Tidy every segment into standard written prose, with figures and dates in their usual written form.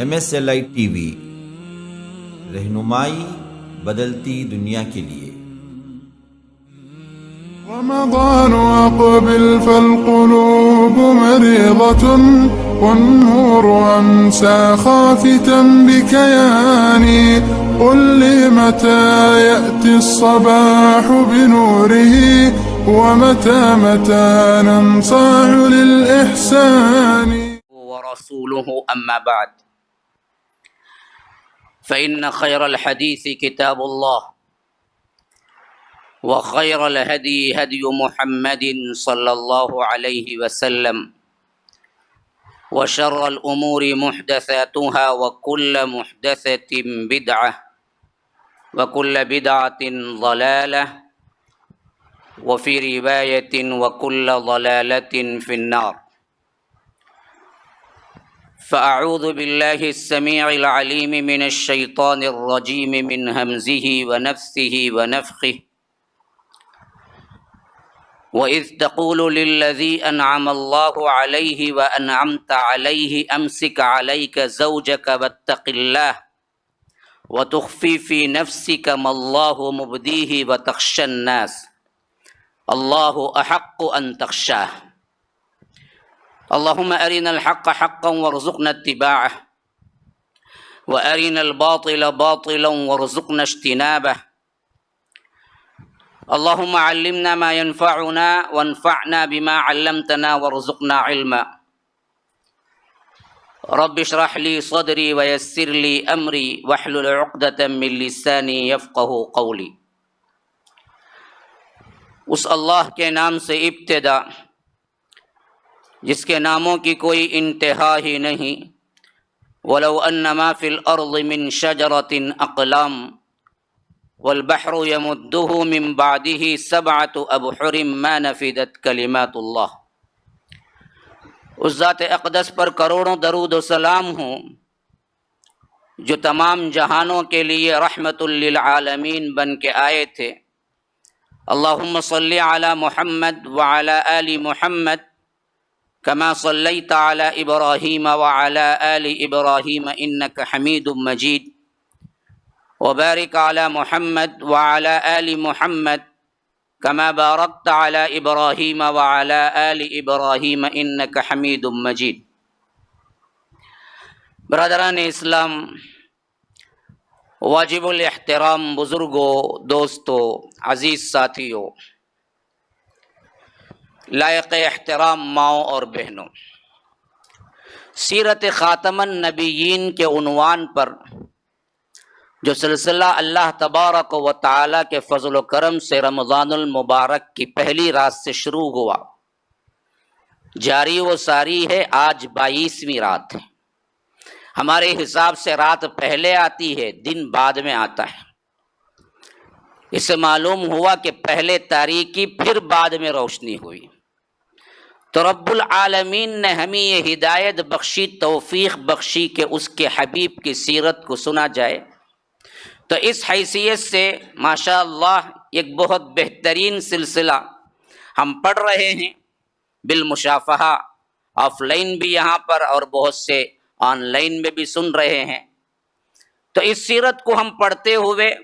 MSLI TV رہنمائی بدلتی دنیا کے لیے۔ رمضان أقبل فالقلوب مريضة والنور أمسى خافتا بكياني قل لي متى يأتي الصباح بنوره ومتى ننصاع للإحسان ورسوله أما بعد فإن خير الحديث كتاب الله وخير الهدي هدي محمد صلى الله عليه وسلم وشر الأمور محدثاتها وكل محدثة بدعة وكل بدعة ضلالة وفي رواية وكل ضلالة في النار فأعوذ بالله السميع العليم من الشيطان الرجيم من همزه ونفثه ونفخه وإذ تقول للذي أنعم الله عليه وأنعمت عليه أمسك عليك زوجك واتق الله وتخفي في نفسك ما الله مبديه وتخشى الناس الله أحق أن تخشاه اللهم أرنا الحق حقا وارزقنا اتباعه وأرنا الباطل باطلا وارزقنا اجتنابه اللهم علمنا ما ينفعنا وانفعنا بما علمتنا وارزقنا علما رب اشرح لي صدري ويسر لي أمري واحلل عقدة من لساني يفقه قولي۔ اس اللہ کے نام سے ابتدا جس کے ناموں کی کوئی انتہا ہی نہیں۔ وَلَوْ أَنَّ مَا فِي الْأَرْضِ مِنْ شَجَرَةٍ أَقْلَامٌ وَالْبَحْرُ يَمُدُّهُ مِنْ بَعْدِهِ سَبْعَةُ أَبْحُرٍ مَا نَفِدَتْ كَلِمَاتُ اللَّهِ۔ اس ذات اقدس پر کروڑوں درود و سلام ہوں جو تمام جہانوں کے لیے رحمت للعالمین بن کے آئے تھے۔ اللہم صلی علی محمد وعلی آل محمد كما صليت على إبراهيم وعلى آل إبراهيم إنك حميد مجيد وبارك على محمد وعلى آل محمد كما باركت على إبراهيم وعلى آل إبراهيم إنك حميد مجيد۔ برادران اسلام، واجب الاحترام بزرگوں، دوستوں، عزیز ساتھیوں، لائق احترام ماؤں اور بہنوں، سیرت خاتم النبیین کے عنوان پر جو سلسلہ اللہ تبارک و تعالی کے فضل و کرم سے رمضان المبارک کی پہلی رات سے شروع ہوا، جاری و ساری ہے۔ آج 22ویں رات ہے۔ ہمارے حساب سے رات پہلے آتی ہے، دن بعد میں آتا ہے۔ اس سے معلوم ہوا کہ پہلے تاریکی پھر بعد میں روشنی ہوئی۔ تو رب العالمین نے ہمیں یہ ہدایت بخشی، توفیق بخشی کہ اس کے حبیب کی سیرت کو سنا جائے۔ تو اس حیثیت سے ماشاءاللہ ایک بہت بہترین سلسلہ ہم پڑھ رہے ہیں، بالمشافہہ، آف لائن بھی یہاں پر اور بہت سے آن لائن میں بھی سن رہے ہیں۔ تو اس سیرت کو ہم پڑھتے ہوئے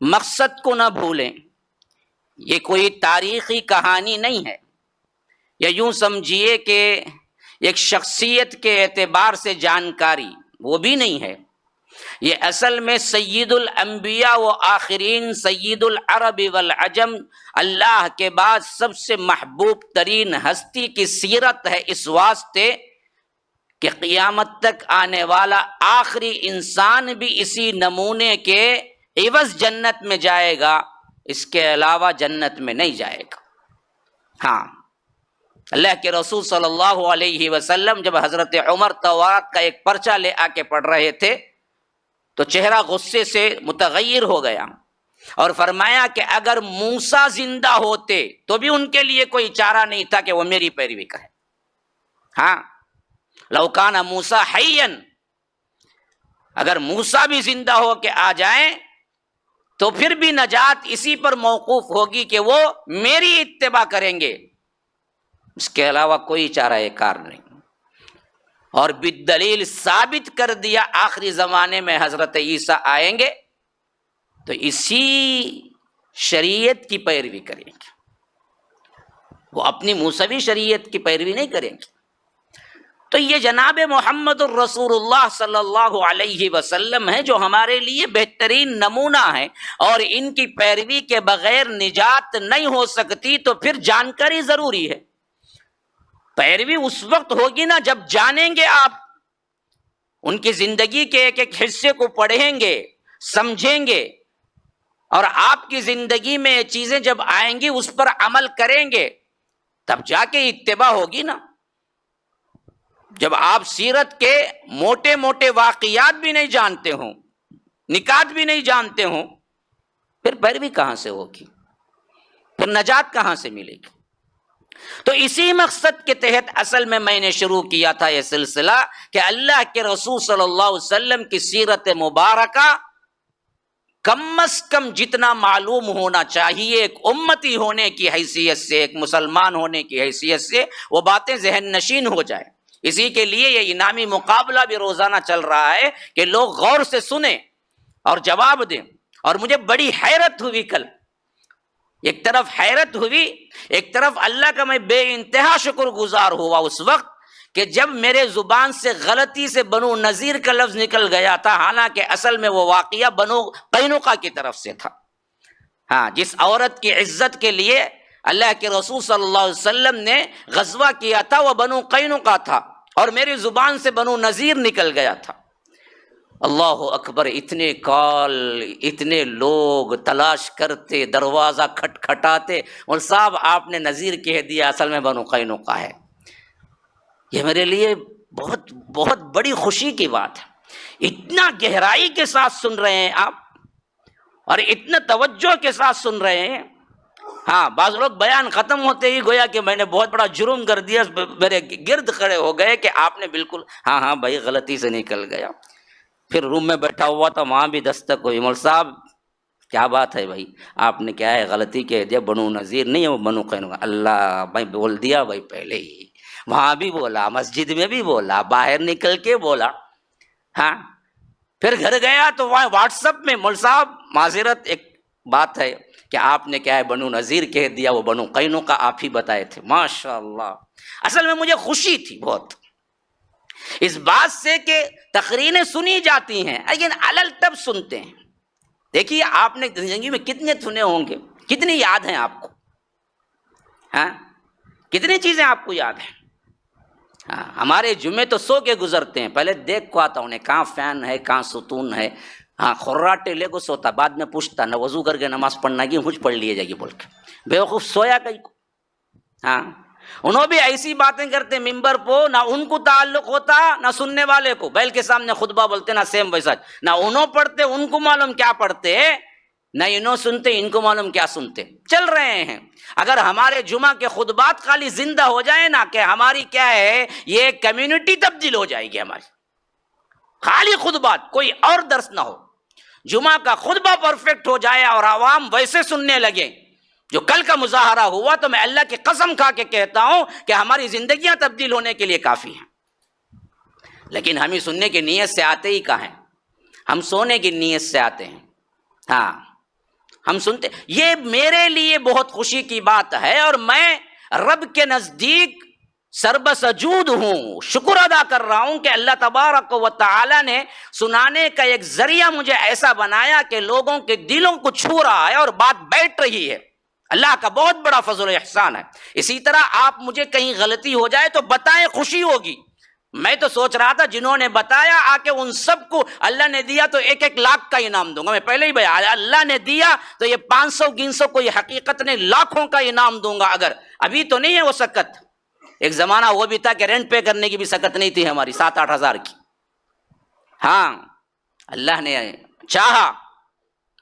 مقصد کو نہ بھولیں۔ یہ کوئی تاریخی کہانی نہیں ہے، یا یوں سمجھیے کہ ایک شخصیت کے اعتبار سے جانکاری، وہ بھی نہیں ہے۔ یہ اصل میں سید الانبیاء و آخرین، سید العرب والعجم، اللہ کے بعد سب سے محبوب ترین ہستی کی سیرت ہے، اس واسطے کہ قیامت تک آنے والا آخری انسان بھی اسی نمونے کے عوض جنت میں جائے گا، اس کے علاوہ جنت میں نہیں جائے گا۔ ہاں، اللہ کے رسول صلی اللہ علیہ وسلم جب حضرت عمر تورات کا ایک پرچہ لے آ کے پڑھ رہے تھے تو چہرہ غصے سے متغیر ہو گیا اور فرمایا کہ اگر موسیٰ زندہ ہوتے تو بھی ان کے لیے کوئی چارہ نہیں تھا کہ وہ میری پیروی کرے۔ ہاں، لو کان موسیٰ حیًّا، اگر موسیٰ بھی زندہ ہو کے آ جائیں تو پھر بھی نجات اسی پر موقوف ہوگی کہ وہ میری اتباع کریں گے، اس کے علاوہ کوئی چارہ کار نہیں۔ اور بالدلیل ثابت کر دیا آخری زمانے میں حضرت عیسیٰ آئیں گے تو اسی شریعت کی پیروی کریں گے، وہ اپنی موسوی شریعت کی پیروی نہیں کریں گے۔ تو یہ جناب محمد الرسول اللہ صلی اللہ علیہ وسلم ہے جو ہمارے لیے بہترین نمونہ ہے، اور ان کی پیروی کے بغیر نجات نہیں ہو سکتی۔ تو پھر جانکاری ضروری ہے۔ پیروی اس وقت ہوگی نا جب جانیں گے، آپ ان کی زندگی کے ایک ایک حصے کو پڑھیں گے، سمجھیں گے، اور آپ کی زندگی میں یہ چیزیں جب آئیں گی اس پر عمل کریں گے، تب جا کے اتباع ہوگی نا۔ جب آپ سیرت کے موٹے موٹے واقعات بھی نہیں جانتے ہوں، نکات بھی نہیں جانتے ہوں، پھر پیروی کہاں سے ہوگی؟ پھر نجات کہاں سے ملے گی؟ تو اسی مقصد کے تحت اصل میں نے شروع کیا تھا یہ سلسلہ کہ اللہ کے رسول صلی اللہ علیہ وسلم کی سیرت مبارکہ کم از کم جتنا معلوم ہونا چاہیے ایک امتی ہونے کی حیثیت سے، ایک مسلمان ہونے کی حیثیت سے، وہ باتیں ذہن نشین ہو جائے۔ اسی کے لیے یہ انعامی مقابلہ بھی روزانہ چل رہا ہے کہ لوگ غور سے سنیں اور جواب دیں۔ اور مجھے بڑی حیرت ہوئی کل، ایک طرف حیرت ہوئی، ایک طرف اللہ کا میں بے انتہا شکر گزار ہوا اس وقت کہ جب میرے زبان سے غلطی سے بنو نذیر کا لفظ نکل گیا تھا، حالانکہ اصل میں وہ واقعہ بنو قینقاع کی طرف سے تھا۔ ہاں، جس عورت کی عزت کے لیے اللہ کے رسول صلی اللہ علیہ وسلم نے غزوہ کیا تھا وہ بنو قینقاع تھا، اور میری زبان سے بنو نذیر نکل گیا تھا۔ اللہ اکبر، اتنے کال، اتنے لوگ تلاش کرتے، دروازہ کھٹکھٹاتے، اور صاحب آپ نے نذیر کہہ دیا، اصل میں بنو قینقاع ہے۔ یہ میرے لیے بہت بہت بڑی خوشی کی بات ہے۔ اتنا گہرائی کے ساتھ سن رہے ہیں آپ، اور اتنا توجہ کے ساتھ سن رہے ہیں۔ ہاں، بعض لوگ بیان ختم ہوتے ہی گویا کہ میں نے بہت بڑا جرم کر دیا، میرے گرد کھڑے ہو گئے کہ آپ نے بالکل ہاں بھائی غلطی سے نکل گیا۔ پھر روم میں بیٹھا ہوا تھا، وہاں بھی دستک ہوئی، مول صاحب کیا بات ہے بھائی، آپ نے کیا ہے غلطی کہہ دیا، بنو نذیر نہیں ہے وہ بنو قینقاع۔ اللہ بھائی بول دیا بھائی، پہلے ہی وہاں بھی بولا، مسجد میں بھی بولا، باہر نکل کے بولا۔ ہاں، پھر گھر گیا تو وہاں واٹس ایپ میں مول صاحب معذرت، ایک بات ہے کہ آپ نے کیا ہے بنو نذیر کہہ دیا، وہ بنو قینقاع آپ ہی بتائے تھے۔ ماشاء اللہ، اصل میں مجھے خوشی تھی بہت اس بات سے کہ تقریریں سنی جاتی ہیں لیکن علل تب سنتے ہیں۔ دیکھیے آپ نے زندگی میں کتنے سنے ہوں گے، کتنی یاد ہیں آپ کو؟ ہاں، کتنی چیزیں آپ کو یاد ہیں؟ ہاں، ہمارے جمعے تو سو کے گزرتے ہیں، پہلے دیکھ کو آتا انہیں کہاں فین ہے، کہاں ستون ہے۔ ہاں، خراٹے لے کو سوتا، بعد میں پوچھتا نہ وضو کر کے نماز پڑھنا کی، مجھ پڑھ لیے جائے گی بول کے، بیوقوف سویا کئی کو۔ ہاں، انہوں بھی ایسی باتیں کرتے ممبر پہ، نہ ان کو تعلق ہوتا نہ سننے والے کو، بیل کے سامنے خطبہ بولتے نہ سیم ویسا، نہ انہوں پڑھتے ان کو معلوم کیا پڑھتے، نہ انہوں سنتے ان کو معلوم کیا سنتے، چل رہے ہیں۔ اگر ہمارے جمعہ کے خطبات خالی زندہ ہو جائیں نا، کہ ہماری کیا ہے یہ کمیونٹی تبدیل ہو جائے گی ہماری، خالی خطبات، کوئی اور درس نہ ہو، جمعہ کا خطبہ پرفیکٹ ہو جائے اور عوام ویسے سننے لگے جو کل کا مظاہرہ ہوا، تو میں اللہ کی قسم کھا کے کہتا ہوں کہ ہماری زندگیاں تبدیل ہونے کے لیے کافی ہیں۔ لیکن ہم ہی سننے کی نیت سے آتے ہی کہاں ہیں، ہم سونے کی نیت سے آتے ہیں۔ ہاں، ہم سنتے، یہ میرے لیے بہت خوشی کی بات ہے، اور میں رب کے نزدیک سربسجود ہوں، شکر ادا کر رہا ہوں کہ اللہ تبارک و تعالی نے سنانے کا ایک ذریعہ مجھے ایسا بنایا کہ لوگوں کے دلوں کو چھو رہا ہے اور بات بیٹھ رہی ہے۔ اللہ کا بہت بڑا فضل و احسان ہے۔ اسی طرح آپ مجھے کہیں غلطی ہو جائے تو بتائیں، خوشی ہوگی۔ میں تو سوچ رہا تھا جنہوں نے بتایا آ کے ان سب کو اللہ نے دیا تو 1-1 لاکھ کا انعام دوں گا۔ میں پہلے ہی بھائی اللہ نے دیا تو یہ 500 کو یہ حقیقت نے لاکھوں کا انعام دوں گا۔ اگر ابھی تو نہیں ہے وہ سکت، ایک زمانہ وہ بھی تھا کہ رینٹ پے کرنے کی بھی سکت نہیں تھی ہماری، 7-8 ہزار کی۔ ہاں، اللہ نے چاہا،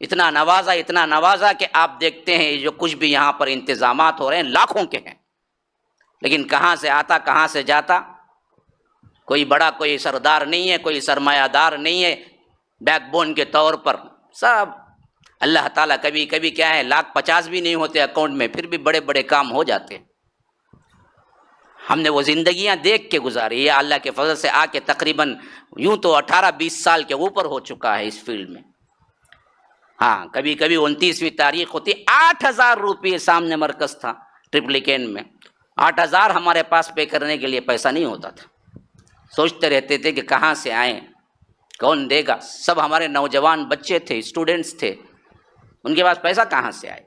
اتنا نوازا کہ آپ دیکھتے ہیں جو کچھ بھی یہاں پر انتظامات ہو رہے ہیں لاکھوں کے ہیں، لیکن کہاں سے آتا کہاں سے جاتا؟ کوئی بڑا کوئی سردار نہیں ہے، کوئی سرمایہ دار نہیں ہے بیک بون کے طور پر، سب اللہ تعالیٰ کبھی کبھی کیا ہے 150,000 بھی نہیں ہوتے اکاؤنٹ میں، پھر بھی بڑے بڑے کام ہو جاتے ہیں۔ ہم نے وہ زندگیاں دیکھ کے گزاری. یہ اللہ کے فضل سے آ کے تقریباً یوں تو 18-20 سال کے اوپر ہو چکا ہے اس فیلڈ میں. ہاں کبھی کبھی 29ویں تاریخ ہوتی, 8,000 روپئے سامنے مرکز تھا ٹرپلیکین میں. 8,000 ہمارے پاس پے کرنے کے لیے پیسہ نہیں ہوتا تھا. سوچتے رہتے تھے کہ کہاں سے آئیں, کون دے گا. سب ہمارے نوجوان بچے تھے, اسٹوڈنٹس تھے, ان کے پاس پیسہ کہاں سے آئے.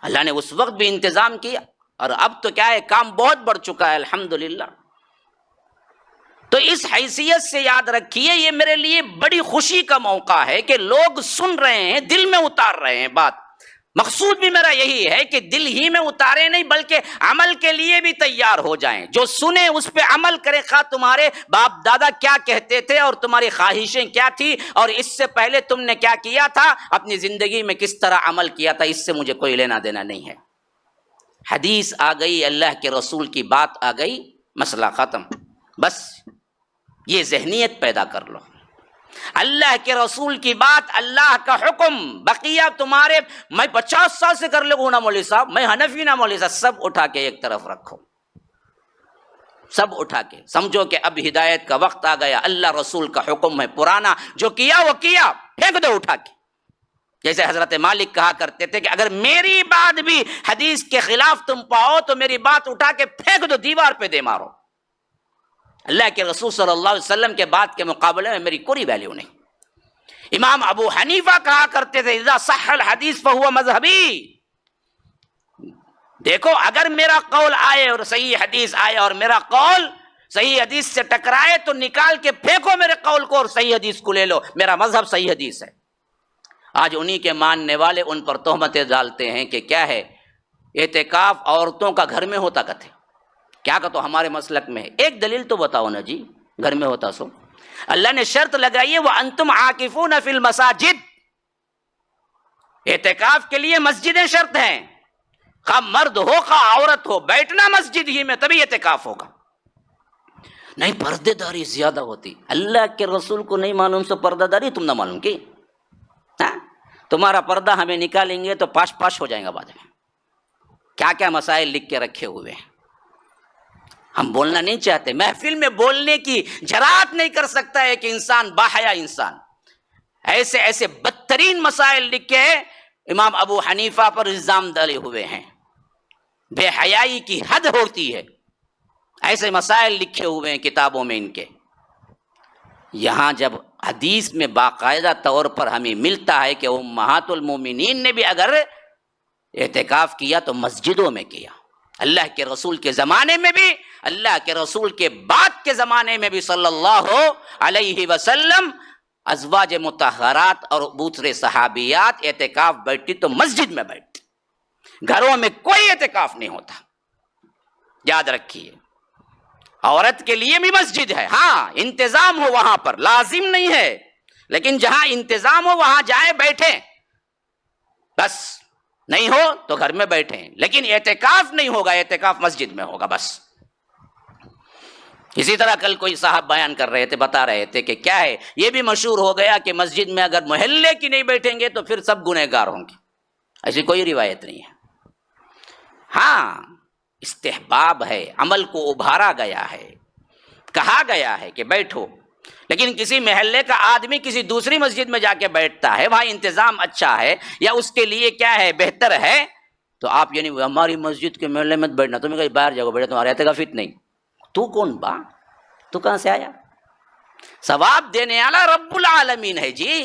اللہ نے اس وقت بھی انتظام کیا, اور اب تو کیا ہے, کام بہت بڑھ چکا ہے الحمدللہ. تو اس حیثیت سے یاد رکھیے, یہ میرے لیے بڑی خوشی کا موقع ہے کہ لوگ سن رہے ہیں, دل میں اتار رہے ہیں بات. مقصود بھی میرا یہی ہے کہ دل ہی میں اتارے نہیں بلکہ عمل کے لیے بھی تیار ہو جائیں. جو سنے اس پہ عمل کرے, خواہ تمہارے باپ دادا کیا کہتے تھے اور تمہاری خواہشیں کیا تھی اور اس سے پہلے تم نے کیا کیا تھا, اپنی زندگی میں کس طرح عمل کیا تھا, اس سے مجھے کوئی لینا دینا نہیں ہے. حدیث آ گئی, اللہ کے رسول کی بات آ گئی, مسئلہ ختم. بس یہ ذہنیت پیدا کر لو. اللہ کے رسول کی بات, اللہ کا حکم, بقیہ تمہارے, میں 50 سال سے کر لوں نا مولوی صاحب, میں حنفی نا مولوی صاحب, سب اٹھا کے ایک طرف رکھو. سب اٹھا کے سمجھو کہ اب ہدایت کا وقت آ گیا. اللہ رسول کا حکم ہے, پرانا جو کیا وہ کیا, پھینک دو اٹھا کے. جیسے حضرت مالک کہا کرتے تھے کہ اگر میری بات بھی حدیث کے خلاف تم پاؤ تو میری بات اٹھا کے پھینک دو, دیوار پہ دے مارو. اللہ کے رسول صلی اللہ علیہ وسلم کے بات کے مقابلے میں میری کوئی ویلیو نہیں. امام ابو حنیفہ کہا کرتے تھے اذا صح الحدیث فہو مذہبی. دیکھو اگر میرا قول آئے اور صحیح حدیث آئے اور میرا قول صحیح حدیث سے ٹکرائے تو نکال کے پھینکو میرے قول کو اور صحیح حدیث کو لے لو, میرا مذہب صحیح حدیث ہے. آج انہی کے ماننے والے ان پر تہمتیں ڈالتے ہیں کہ کیا ہے, اعتکاف عورتوں کا گھر میں ہوتا کتھے, کیا کہ تو ہمارے مسلک میں ہے. ایک دلیل تو بتاؤ نا جی, گھر میں ہوتا سو. اللہ نے شرط لگائی ہے وَأَنْتُمْ عَاكِفُونَ فِي الْمَسَاجِدِ, اعتکاف کے لیے مسجدیں شرط ہیں, خواہ مرد ہو خواہ عورت ہو, بیٹھنا مسجد ہی میں تبھی اعتکاف ہوگا. نہیں پردے داری زیادہ ہوتی, اللہ کے رسول کو نہیں معلوم سو پردہ داری تم نہ معلوم کی. تمہارا پردہ ہمیں نکالیں گے تو پاش پاش ہو جائیں گا بعد میں. کیا کیا مسائل لکھ کے رکھے ہوئے ہیں. ہم بولنا نہیں چاہتے, محفل میں بولنے کی جرات نہیں کر سکتا ہے کہ انسان باحیا انسان. ایسے ایسے بدترین مسائل لکھے امام ابو حنیفہ پر الزام ڈالے ہوئے ہیں, بے حیائی کی حد ہوتی ہے. ایسے مسائل لکھے ہوئے ہیں کتابوں میں ان کے. یہاں جب حدیث میں باقاعدہ طور پر ہمیں ملتا ہے کہ امہات المومنین نے بھی اگر اعتکاف کیا تو مسجدوں میں کیا. اللہ کے رسول کے زمانے میں بھی, اللہ کے رسول کے بعد کے زمانے میں بھی صلی اللہ علیہ وسلم ازواج مطہرات اور دوسرے صحابیات اعتکاف بیٹھتی تو مسجد میں بیٹھتی, گھروں میں کوئی اعتکاف نہیں ہوتا. یاد رکھیے, عورت کے لیے بھی مسجد ہے, ہاں انتظام ہو وہاں پر, لازم نہیں ہے, لیکن جہاں انتظام ہو وہاں جائیں بیٹھیں بس, نہیں ہو تو گھر میں بیٹھیں, لیکن اعتکاف نہیں ہوگا, اعتکاف مسجد میں ہوگا بس. اسی طرح کل کوئی صاحب بیان کر رہے تھے, بتا رہے تھے کہ کیا ہے, یہ بھی مشہور ہو گیا کہ مسجد میں اگر محلے کی نہیں بیٹھیں گے تو پھر سب گنہگار ہوں گے. ایسی کوئی روایت نہیں ہے. ہاں استحباب ہے, عمل کو ابھارا گیا ہے, کہا گیا ہے کہ بیٹھو, لیکن کسی محلے کا آدمی کسی دوسری مسجد میں جا کے بیٹھتا ہے, وہاں انتظام اچھا ہے یا اس کے لیے کیا ہے بہتر ہے, تو آپ یعنی ہماری مسجد کے محلے میں بیٹھنا, تمہیں کہیں باہر جاؤ بیٹھے, تمہارے اعتکاف فٹ نہیں. تو کون با, تو کہاں سے آیا؟ ثواب دینے والا رب العالمین ہے جی.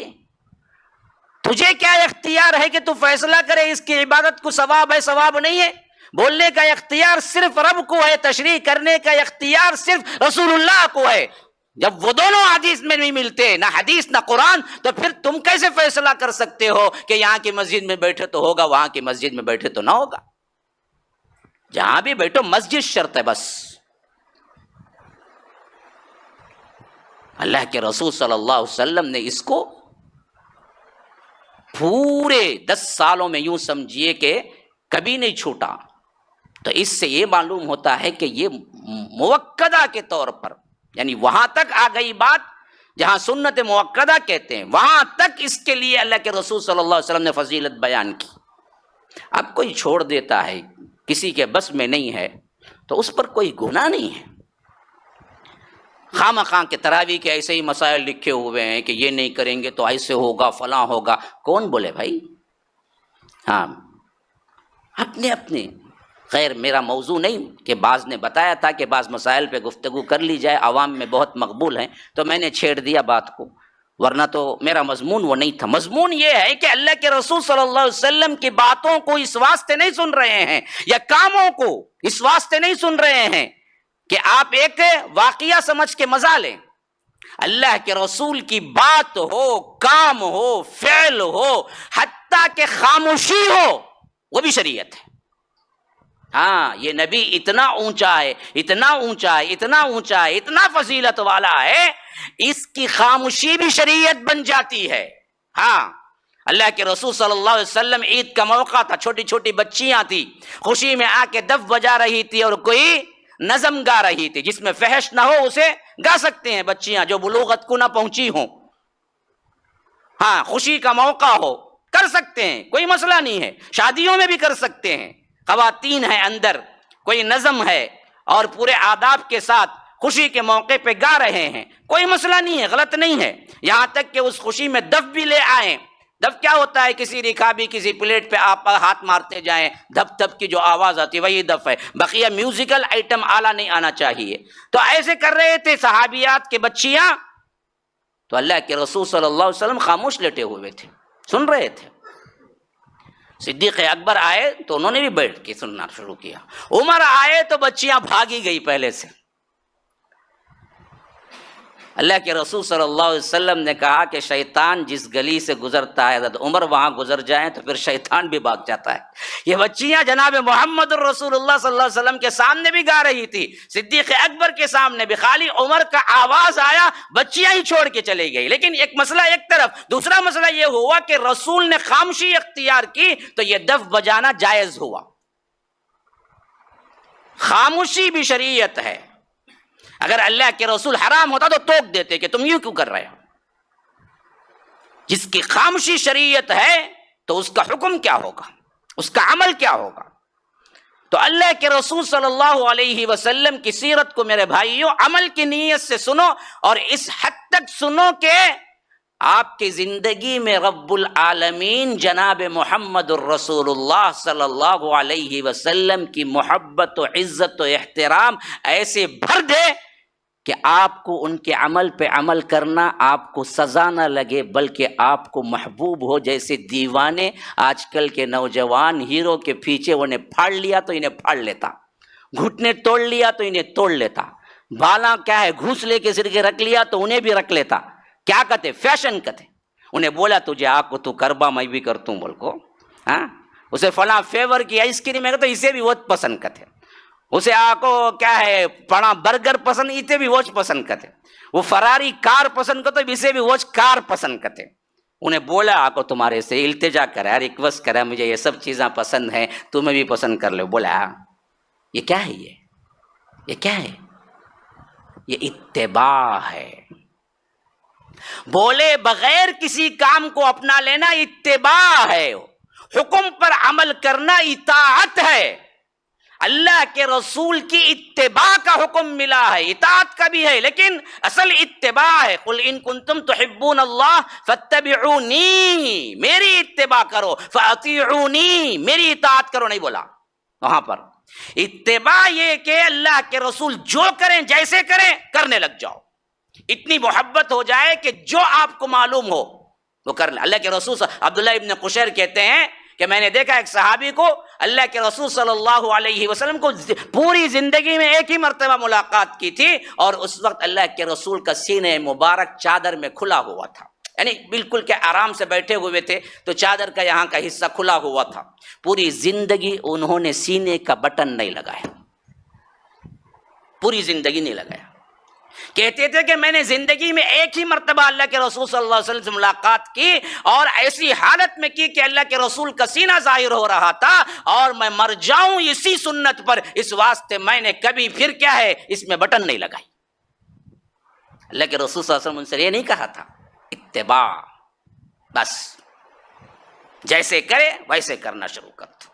تجھے کیا اختیار ہے کہ تو فیصلہ کرے اس کی عبادت کو ثواب ہے ثواب نہیں ہے؟ بولنے کا اختیار صرف رب کو ہے, تشریح کرنے کا اختیار صرف رسول اللہ کو ہے. جب وہ دونوں حدیث میں نہیں ملتے, نہ حدیث نہ قرآن, تو پھر تم کیسے فیصلہ کر سکتے ہو کہ یہاں کی مسجد میں بیٹھے تو ہوگا, وہاں کی مسجد میں بیٹھے تو نہ ہوگا؟ جہاں بھی بیٹھو مسجد شرط ہے بس. اللہ کے رسول صلی اللہ علیہ وسلم نے اس کو پورے 10 سالوں میں یوں سمجھیے کہ کبھی نہیں چھوٹا. تو اس سے یہ معلوم ہوتا ہے کہ یہ موقدہ کے طور پر, یعنی وہاں تک آ گئی بات جہاں سنت موقدہ کہتے ہیں, وہاں تک اس کے لیے اللہ کے رسول صلی اللہ علیہ وسلم نے فضیلت بیان کی. اب کوئی چھوڑ دیتا ہے, کسی کے بس میں نہیں ہے, تو اس پر کوئی گناہ نہیں ہے۔ خواہ خواہ کے تراویح کے ایسے ہی مسائل لکھے ہوئے ہیں کہ یہ نہیں کریں گے تو ایسے ہوگا فلاں ہوگا، کون بولے بھائی؟ ہاں اپنے اپنے، خیر میرا موضوع نہیں کہ بعض نے بتایا تھا کہ بعض مسائل پہ گفتگو کر لی جائے، عوام میں بہت مقبول ہیں، تو میں نے چھیڑ دیا بات کو، ورنہ تو میرا مضمون وہ نہیں تھا۔ مضمون یہ ہے کہ اللہ کے رسول صلی اللہ علیہ وسلم کی باتوں کو اس واسطے نہیں سن رہے ہیں، یا کاموں کو اس واسطے نہیں سن رہے ہیں کہ آپ ایک واقعہ سمجھ کے مزہ لیں۔ اللہ کے رسول کی بات ہو، کام ہو، فعل ہو، حتیٰ کہ خاموشی ہو، وہ بھی شریعت ہے۔ ہاں یہ نبی اتنا اونچا ہے، اتنا اونچا ہے، اتنا اونچا ہے، اتنا فضیلت والا ہے، اس کی خاموشی بھی شریعت بن جاتی ہے۔ ہاں اللہ کے رسول صلی اللہ علیہ وسلم عید کا موقع تھا، چھوٹی چھوٹی بچیاں تھی، خوشی میں آ کے دف بجا رہی تھی اور کوئی نظم گا رہی تھی، جس میں فحش نہ ہو اسے گا سکتے ہیں بچیاں جو بلوغت کو نہ پہنچی ہوں۔ ہاں خوشی کا موقع ہو کر سکتے ہیں، کوئی مسئلہ نہیں ہے، شادیوں میں بھی کر سکتے ہیں، خواتین ہیں اندر، کوئی نظم ہے اور پورے آداب کے ساتھ خوشی کے موقع پہ گا رہے ہیں، کوئی مسئلہ نہیں ہے، غلط نہیں ہے، یہاں تک کہ اس خوشی میں دف بھی لے آئیں۔ دف کیا ہوتا ہے؟ کسی رکابی کسی پلیٹ پہ آپ ہاتھ مارتے جائیں، دھپ دھپ کی جو آواز آتی ہے وہی دف ہے، بقیہ میوزیکل آئٹم اعلیٰ نہیں آنا چاہیے۔ تو ایسے کر رہے تھے صحابیات کے بچیاں، تو اللہ کے رسول صلی اللہ علیہ وسلم خاموش لیٹے ہوئے تھے، سن رہے تھے۔ صدیق اکبر آئے تو انہوں نے بھی بیٹھ کے سننا شروع کیا، عمر آئے تو بچیاں بھاگی گئی پہلے سے۔ اللہ کے رسول صلی اللہ علیہ وسلم نے کہا کہ شیطان جس گلی سے گزرتا ہے حضرت عمر وہاں گزر جائیں تو پھر شیطان بھی بھاگ جاتا ہے۔ یہ بچیاں جناب محمد الرسول اللہ صلی اللہ علیہ وسلم کے سامنے بھی گا رہی تھی، صدیق اکبر کے سامنے بھی، خالی عمر کا آواز آیا بچیاں ہی چھوڑ کے چلی گئی۔ لیکن ایک مسئلہ ایک طرف، دوسرا مسئلہ یہ ہوا کہ رسول نے خاموشی اختیار کی تو یہ دف بجانا جائز ہوا۔ خاموشی بھی شریعت ہے، اگر اللہ کے رسول حرام ہوتا تو ٹوک دیتے کہ تم یوں کیوں کر رہے ہو۔ جس کی خاموشی شریعت ہے تو اس کا حکم کیا ہوگا، اس کا عمل کیا ہوگا؟ تو اللہ کے رسول صلی اللہ علیہ وسلم کی سیرت کو میرے بھائیوں عمل کی نیت سے سنو، اور اس حد تک سنو کہ آپ کی زندگی میں رب العالمین جناب محمد الرسول اللہ صلی اللہ علیہ وسلم کی محبت و عزت و احترام ایسے بھر دے کہ آپ کو ان کے عمل پہ عمل کرنا آپ کو سزا نہ لگے، بلکہ آپ کو محبوب ہو۔ جیسے دیوانے آج کل کے نوجوان ہیرو کے پیچھے انہیں پھاڑ لیا تو انہیں پھاڑ لیتا، گھٹنے توڑ لیا تو انہیں توڑ لیتا، بالاں کیا ہے گھوس لے کے سر کے رکھ لیا تو انہیں بھی رکھ لیتا۔ کیا کہتے؟ فیشن کہتے۔ انہیں بولا تجھے آ کو تو کربا میں بھی کرتوں بول کو، ہاں اسے فلاں فیور کی آئس کریم ہے تو اسے بھی وہ پسند کرتے، اسے آکو کیا ہے پڑا برگر پسند اسے بھی وہ پسند کرتے، وہ فراری کار پسند کرتے اسے بھی وہ کار پسند کرتے۔ انہیں بولا آکو تمہارے سے التجا کرا، ریکویسٹ کرا، مجھے یہ سب چیزیں پسند ہیں تمہیں بھی پسند کر لو۔ بولا یہ کیا ہے؟ یہ کیا ہے؟ یہ اتباع ہے۔ بولے بغیر کسی کام کو اپنا لینا اتباع ہے، حکم پر عمل کرنا اطاعت ہے۔ اللہ کے رسول کی اتباع کا حکم ملا ہے، اطاعت کا بھی ہے، لیکن اصل اتباع ہے۔ قل ان کنتم تحبون اللہ فاتبعونی، میری اتباع کرو، فاطیعونی، میری اطاعت کرو نہیں بولا وہاں پر۔ اتباع یہ کہ اللہ کے رسول جو کریں جیسے کریں کرنے لگ جاؤ، اتنی محبت ہو جائے کہ جو آپ کو معلوم ہو وہ کر لیں۔ اللہ کے رسول عبداللہ ابن قشیر کہتے ہیں کہ میں نے دیکھا ایک صحابی کو اللہ کے رسول صلی اللہ علیہ وسلم کو پوری زندگی میں ایک ہی مرتبہ ملاقات کی تھی، اور اس وقت اللہ کے رسول کا سینہ مبارک چادر میں کھلا ہوا تھا، یعنی بالکل کہ آرام سے بیٹھے ہوئے تھے تو چادر کا یہاں کا حصہ کھلا ہوا تھا۔ پوری زندگی انہوں نے سینے کا بٹن نہیں لگایا، پوری زندگی نہیں لگایا۔ کہتے تھے کہ میں نے زندگی میں ایک ہی مرتبہ اللہ کے رسول صلی اللہ علیہ وسلم سے ملاقات کی، اور ایسی حالت میں کی کہ اللہ کے رسول کا سینہ ظاہر ہو رہا تھا، اور میں مر جاؤں اسی سنت پر، اس واسطے میں نے کبھی پھر کیا ہے اس میں بٹن نہیں لگائی۔ اللہ کے رسول صلی اللہ علیہ وسلم ان سے یہ نہیں کہا تھا، اتباع، بس جیسے کرے ویسے کرنا شروع کر دو۔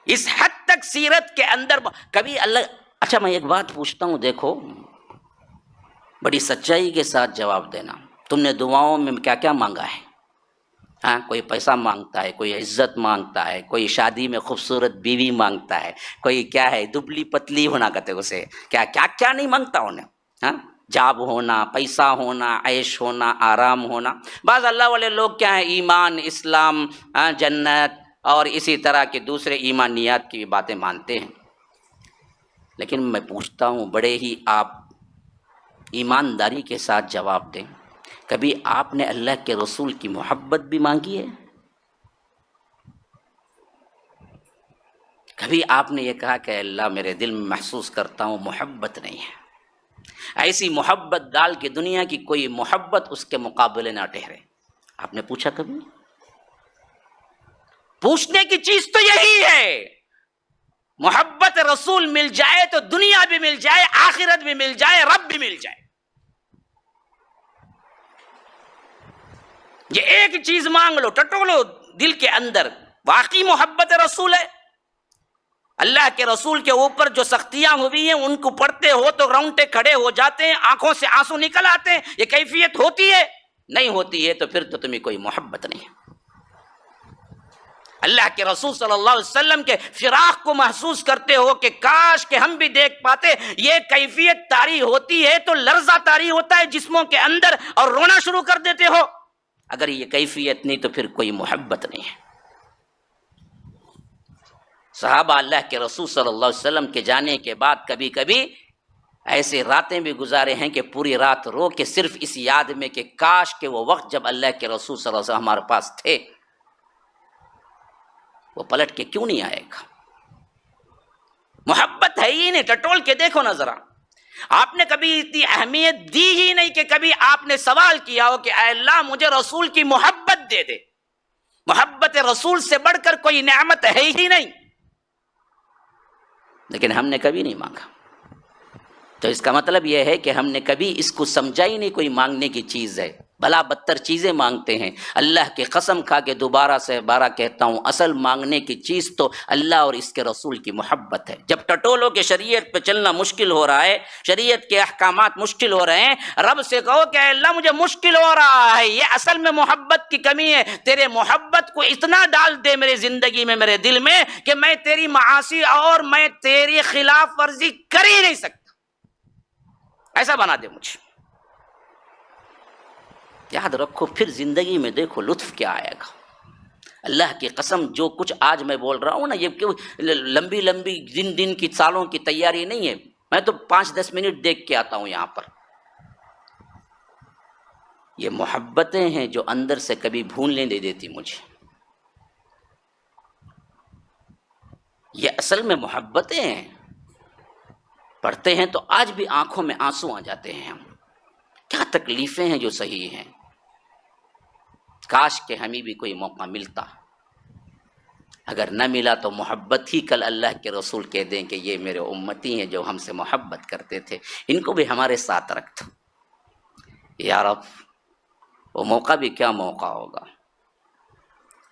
اس حد تک سیرت کے اندر کبھی اللہ اچھا میں ایک بات پوچھتا ہوں، دیکھو بڑی سچائی کے ساتھ جواب دینا، تم نے دعاؤں میں کیا کیا مانگا ہے؟ ہاں، کوئی پیسہ مانگتا ہے، کوئی عزت مانگتا ہے، کوئی شادی میں خوبصورت بیوی مانگتا ہے، کوئی کیا ہے دبلی پتلی ہونا کہتے اسے، کیا کیا کیا نہیں مانگتا انہیں، ہاں، جاب ہونا، پیسہ ہونا، عیش ہونا، آرام ہونا۔ بعض اللہ والے لوگ کیا ہیں ایمان، اسلام، جنت اور اسی طرح کے دوسرے ایمانیات کی بھی باتیں مانتے ہیں، لیکن میں پوچھتا ہوں بڑے ہی آپ ایمانداری کے ساتھ جواب دیں، کبھی آپ نے اللہ کے رسول کی محبت بھی مانگی ہے؟ کبھی آپ نے یہ کہا کہ اللہ میرے دل میں محسوس کرتا ہوں محبت نہیں ہے، ایسی محبت ڈال کے دنیا کی کوئی محبت اس کے مقابلے نہ ٹھہرے؟ آپ نے پوچھا کبھی؟ پوچھنے کی چیز تو یہی ہے، محبت رسول مل جائے تو دنیا بھی مل جائے، آخرت بھی مل جائے، رب بھی مل جائے۔ یہ ایک چیز مانگ لو، ٹٹولو دل کے اندر، واقعی محبت رسول ہے؟ اللہ کے رسول کے اوپر جو سختیاں ہوئی ہیں ان کو پڑھتے ہو تو رونگٹے کھڑے ہو جاتے ہیں، آنکھوں سے آنسو نکل آتے ہیں، یہ کیفیت ہوتی ہے؟ نہیں ہوتی ہے تو پھر تو تمہیں کوئی محبت نہیں ہے۔ اللہ کے رسول صلی اللہ علیہ وسلم کے فراق کو محسوس کرتے ہو کہ کاش کہ ہم بھی دیکھ پاتے، یہ کیفیت طاری ہوتی ہے تو لرزہ طاری ہوتا ہے جسموں کے اندر اور رونا شروع کر دیتے ہو۔ اگر یہ کیفیت نہیں تو پھر کوئی محبت نہیں ہے۔ صحابہ اللہ کے رسول صلی اللہ علیہ وسلم کے جانے کے بعد کبھی کبھی ایسے راتیں بھی گزارے ہیں کہ پوری رات رو کے صرف اس یاد میں کہ کاش کہ وہ وقت جب اللہ کے رسول صلی اللہ علیہ وسلم ہمارے پاس تھے وہ پلٹ کے کیوں نہیں آئے گا۔ محبت ہے ہی نہیں، ٹٹول کے دیکھو نا ذرا، آپ نے کبھی اتنی اہمیت دی ہی نہیں کہ کبھی آپ نے سوال کیا ہو کہ اے اللہ مجھے رسول کی محبت دے دے۔ محبت رسول سے بڑھ کر کوئی نعمت ہے ہی نہیں، لیکن ہم نے کبھی نہیں مانگا۔ تو اس کا مطلب یہ ہے کہ ہم نے کبھی اس کو سمجھا ہی نہیں کوئی مانگنے کی چیز ہے، بلا بدتر چیزیں مانگتے ہیں۔ اللہ کی قسم کھا کے دوبارہ سے بارہ کہتا ہوں، اصل مانگنے کی چیز تو اللہ اور اس کے رسول کی محبت ہے۔ جب ٹٹولوں کے شریعت پہ چلنا مشکل ہو رہا ہے، شریعت کے احکامات مشکل ہو رہے ہیں، رب سے کہو کہ اے اللہ مجھے مشکل ہو رہا ہے، یہ اصل میں محبت کی کمی ہے، تیرے محبت کو اتنا ڈال دے میری زندگی میں، میرے دل میں کہ میں تیری معاصی اور میں تیری خلاف ورزی کر ہی نہیں سکتا، ایسا بنا دے مجھے۔ یاد رکھو پھر زندگی میں دیکھو لطف کیا آئے گا۔ اللہ کی قسم جو کچھ آج میں بول رہا ہوں نا، یہ کیوں لمبی لمبی دن کی سالوں کی تیاری نہیں ہے، میں تو 5-10 منٹ دیکھ کے آتا ہوں یہاں پر۔ یہ محبتیں ہیں جو اندر سے کبھی بھولنے نہیں دیتی مجھے، یہ اصل میں محبتیں ہیں۔ پڑھتے ہیں تو آج بھی آنکھوں میں آنسو آ جاتے ہیں، ہم کیا تکلیفیں ہیں جو صحیح ہیں۔ کاش کہ ہمیں بھی کوئی موقع ملتا، اگر نہ ملا تو محبت ہی کل اللہ کے رسول کہہ دیں کہ یہ میرے امتی ہیں جو ہم سے محبت کرتے تھے، ان کو بھی ہمارے ساتھ رکھ دو یا رب۔ وہ موقع بھی کیا موقع ہوگا،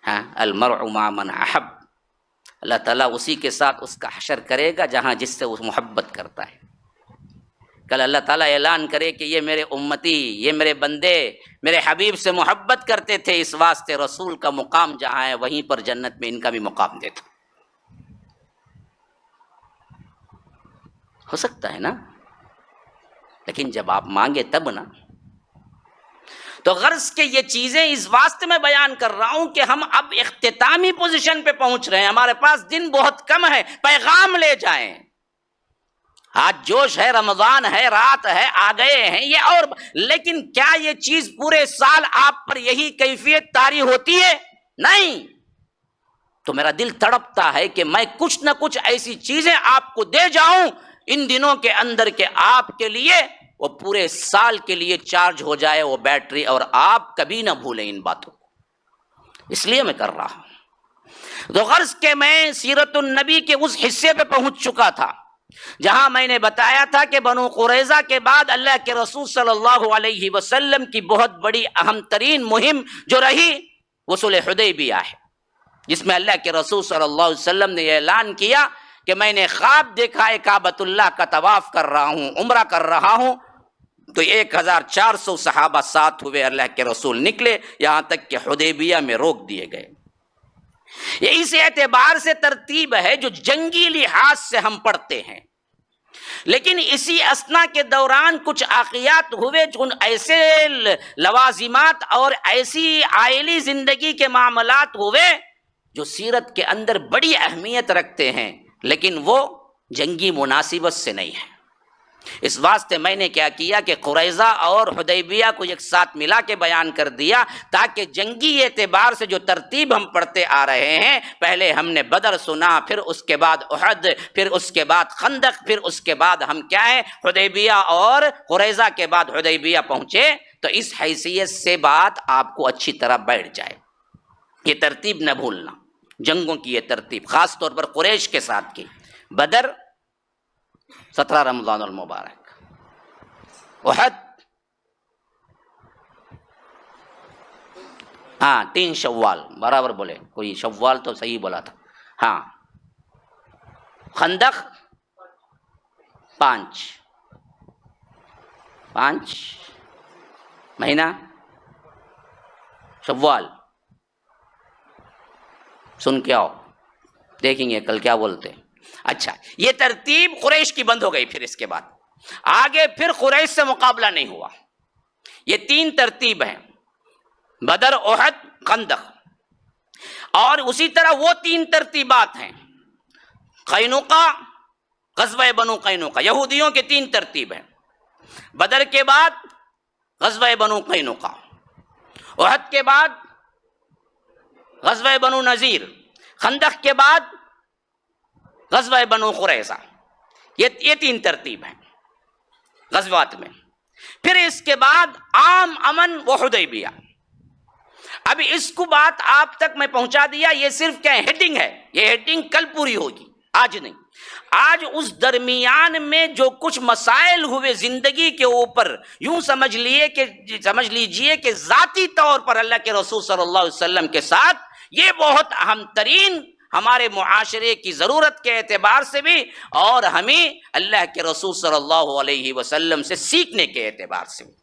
ہاں، المرء مع من احب، اللہ تعالیٰ اسی کے ساتھ اس کا حشر کرے گا جہاں جس سے وہ محبت کرتا ہے۔ کل اللہ تعالیٰ اعلان کرے کہ یہ میرے امتی، یہ میرے بندے میرے حبیب سے محبت کرتے تھے، اس واسطے رسول کا مقام جہاں ہے وہیں پر جنت میں ان کا بھی مقام دے دو۔ ہو سکتا ہے نا، لیکن جب آپ مانگے تب نا۔ تو غرض کہ یہ چیزیں اس واسطے میں بیان کر رہا ہوں کہ ہم اب اختتامی پوزیشن پہ پہنچ رہے ہیں، ہمارے پاس دن بہت کم ہے، پیغام لے جائیں۔ آج جوش ہے، رمضان ہے، رات ہے، آ گئے ہیں یہ، اور لیکن کیا یہ چیز پورے سال آپ پر یہی کیفیت طاری ہوتی ہے؟ نہیں۔ تو میرا دل تڑپتا ہے کہ میں کچھ نہ کچھ ایسی چیزیں آپ کو دے جاؤں ان دنوں کے اندر کہ آپ کے لیے وہ پورے سال کے لیے چارج ہو جائے وہ بیٹری، اور آپ کبھی نہ بھولیں ان باتوں کو۔ اس لیے میں کر رہا ہوں۔ تو غرض کہ میں سیرت النبی کے اس حصے پہ پہنچ چکا تھا جہاں میں نے بتایا تھا کہ بنو قریظہ کے بعد اللہ کے رسول صلی اللہ علیہ وسلم کی بہت بڑی اہم ترین مہم جو رہی وہ صلح حدیبیہ ہے، جس میں اللہ کے رسول صلی اللہ علیہ وسلم نے اعلان کیا کہ میں نے خواب دیکھا ہے کعبۃ اللہ کا طواف کر رہا ہوں، عمرہ کر رہا ہوں، تو 1400 صحابہ ساتھ ہوئے، اللہ کے رسول نکلے، یہاں تک کہ حدیبیہ میں روک دیے گئے۔ یہ اس اعتبار سے ترتیب ہے جو جنگی لحاظ سے ہم پڑھتے ہیں، لیکن اسی اثنا کے دوران کچھ واقعات ہوئے جو ایسے لوازمات اور ایسی عائلی زندگی کے معاملات ہوئے جو سیرت کے اندر بڑی اہمیت رکھتے ہیں، لیکن وہ جنگی مناسبت سے نہیں ہے۔ اس واسطے میں نے کیا کیا کہ قریظہ اور حدیبیہ کو ایک ساتھ ملا کے بیان کر دیا، تاکہ جنگی اعتبار سے جو ترتیب ہم پڑھتے آ رہے ہیں، پہلے ہم نے بدر سنا، پھر اس کے بعد احد، پھر اس کے بعد خندق، پھر اس کے بعد ہم کیا ہے حدیبیہ، اور قریظہ کے بعد حدیبیہ پہنچے، تو اس حیثیت سے بات آپ کو اچھی طرح بیٹھ جائے۔ یہ ترتیب نہ بھولنا، جنگوں کی یہ ترتیب خاص طور پر قریش کے ساتھ کی۔ بدر 17 رمضان المبارک، احد 3 شوال، برابر بولے، کوئی شوال تو صحیح بولا تھا، ہاں، خندق 5 مہینہ شوال، سن کے آؤ، دیکھیں گے کل کیا بولتے ہیں۔ اچھا، یہ ترتیب قریش کی بند ہو گئی۔ پھر اس کے بعد آگے پھر قریش سے مقابلہ نہیں ہوا۔ یہ 3 ترتیب ہیں، بدر، احد، خندق، اور اسی طرح وہ 3 ترتیبات ہیں، قینوقہ، غزوہ بنو قینوقہ، یہودیوں کے 3 ترتیب ہیں۔ بدر کے بعد غزوہ بنو قینوقہ، احد کے بعد غزوہ بنو نذیر، خندق کے بعد غزوہ بنو قریظہ۔ یہ 3 ترتیب ہیں غزوات میں۔ پھر اس کے بعد عام امن و حدیبیہ۔ اب اس کو بات آپ تک میں پہنچا دیا، یہ صرف کیا ہیڈنگ ہے، یہ ہیڈنگ کل پوری ہوگی، آج نہیں۔ آج اس درمیان میں جو کچھ مسائل ہوئے زندگی کے اوپر، یوں سمجھ لیجئے کہ ذاتی طور پر اللہ کے رسول صلی اللہ علیہ وسلم کے ساتھ یہ بہت اہم ترین ہمارے معاشرے کی ضرورت کے اعتبار سے بھی، اور ہمیں اللہ کے رسول صلی اللہ علیہ وسلم سے سیکھنے کے اعتبار سے بھی۔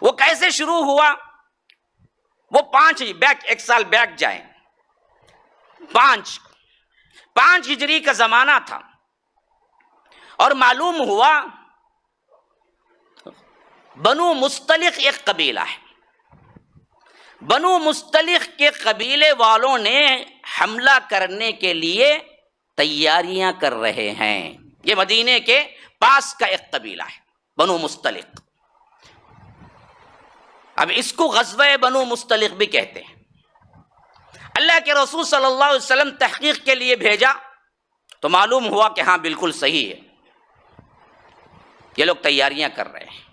وہ کیسے شروع ہوا؟ وہ 5 ایک سال بیک جائیں، 5 ہجری کا زمانہ تھا، اور معلوم ہوا بنو مستلق ایک قبیلہ ہے۔ بنو مستلق کے قبیلے والوں نے حملہ کرنے کے لیے تیاریاں کر رہے ہیں۔ یہ مدینے کے پاس کا ایک قبیلہ ہے، بنو مستلق۔ اب اس کو غزوہ بنو مستلق بھی کہتے ہیں۔ اللہ کے رسول صلی اللہ علیہ وسلم تحقیق کے لیے بھیجا تو معلوم ہوا کہ ہاں بالکل صحیح ہے، یہ لوگ تیاریاں کر رہے ہیں۔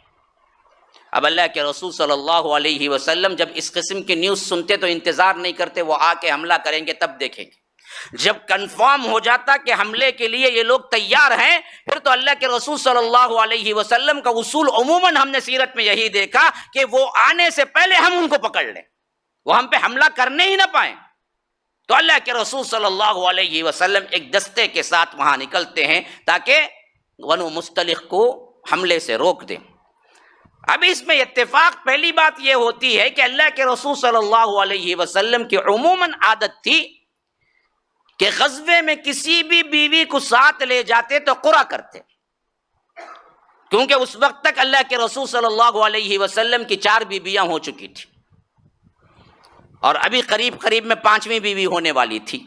اب اللہ کے رسول صلی اللہ علیہ وسلم جب اس قسم کی نیوز سنتے تو انتظار نہیں کرتے، وہ آ کے حملہ کریں گے تب دیکھیں گے۔ جب کنفرم ہو جاتا کہ حملے کے لیے یہ لوگ تیار ہیں، پھر تو اللہ کے رسول صلی اللہ علیہ وسلم کا اصول عموماً ہم نے سیرت میں یہی دیکھا کہ وہ آنے سے پہلے ہم ان کو پکڑ لیں، وہ ہم پہ حملہ کرنے ہی نہ پائیں۔ تو اللہ کے رسول صلی اللہ علیہ وسلم ایک دستے کے ساتھ وہاں نکلتے ہیں تاکہ بنو مستلق کو حملے سے روک دیں۔ اب اس میں اتفاق پہلی بات یہ ہوتی ہے کہ اللہ کے رسول صلی اللہ علیہ وسلم کی عموماً عادت تھی کہ غزوے میں کسی بھی بیوی کو ساتھ لے جاتے تو قرعہ کرتے، کیونکہ اس وقت تک اللہ کے رسول صلی اللہ علیہ وسلم کی 4 بیویاں ہو چکی تھی، اور ابھی قریب میں 5ویں بیوی ہونے والی تھی۔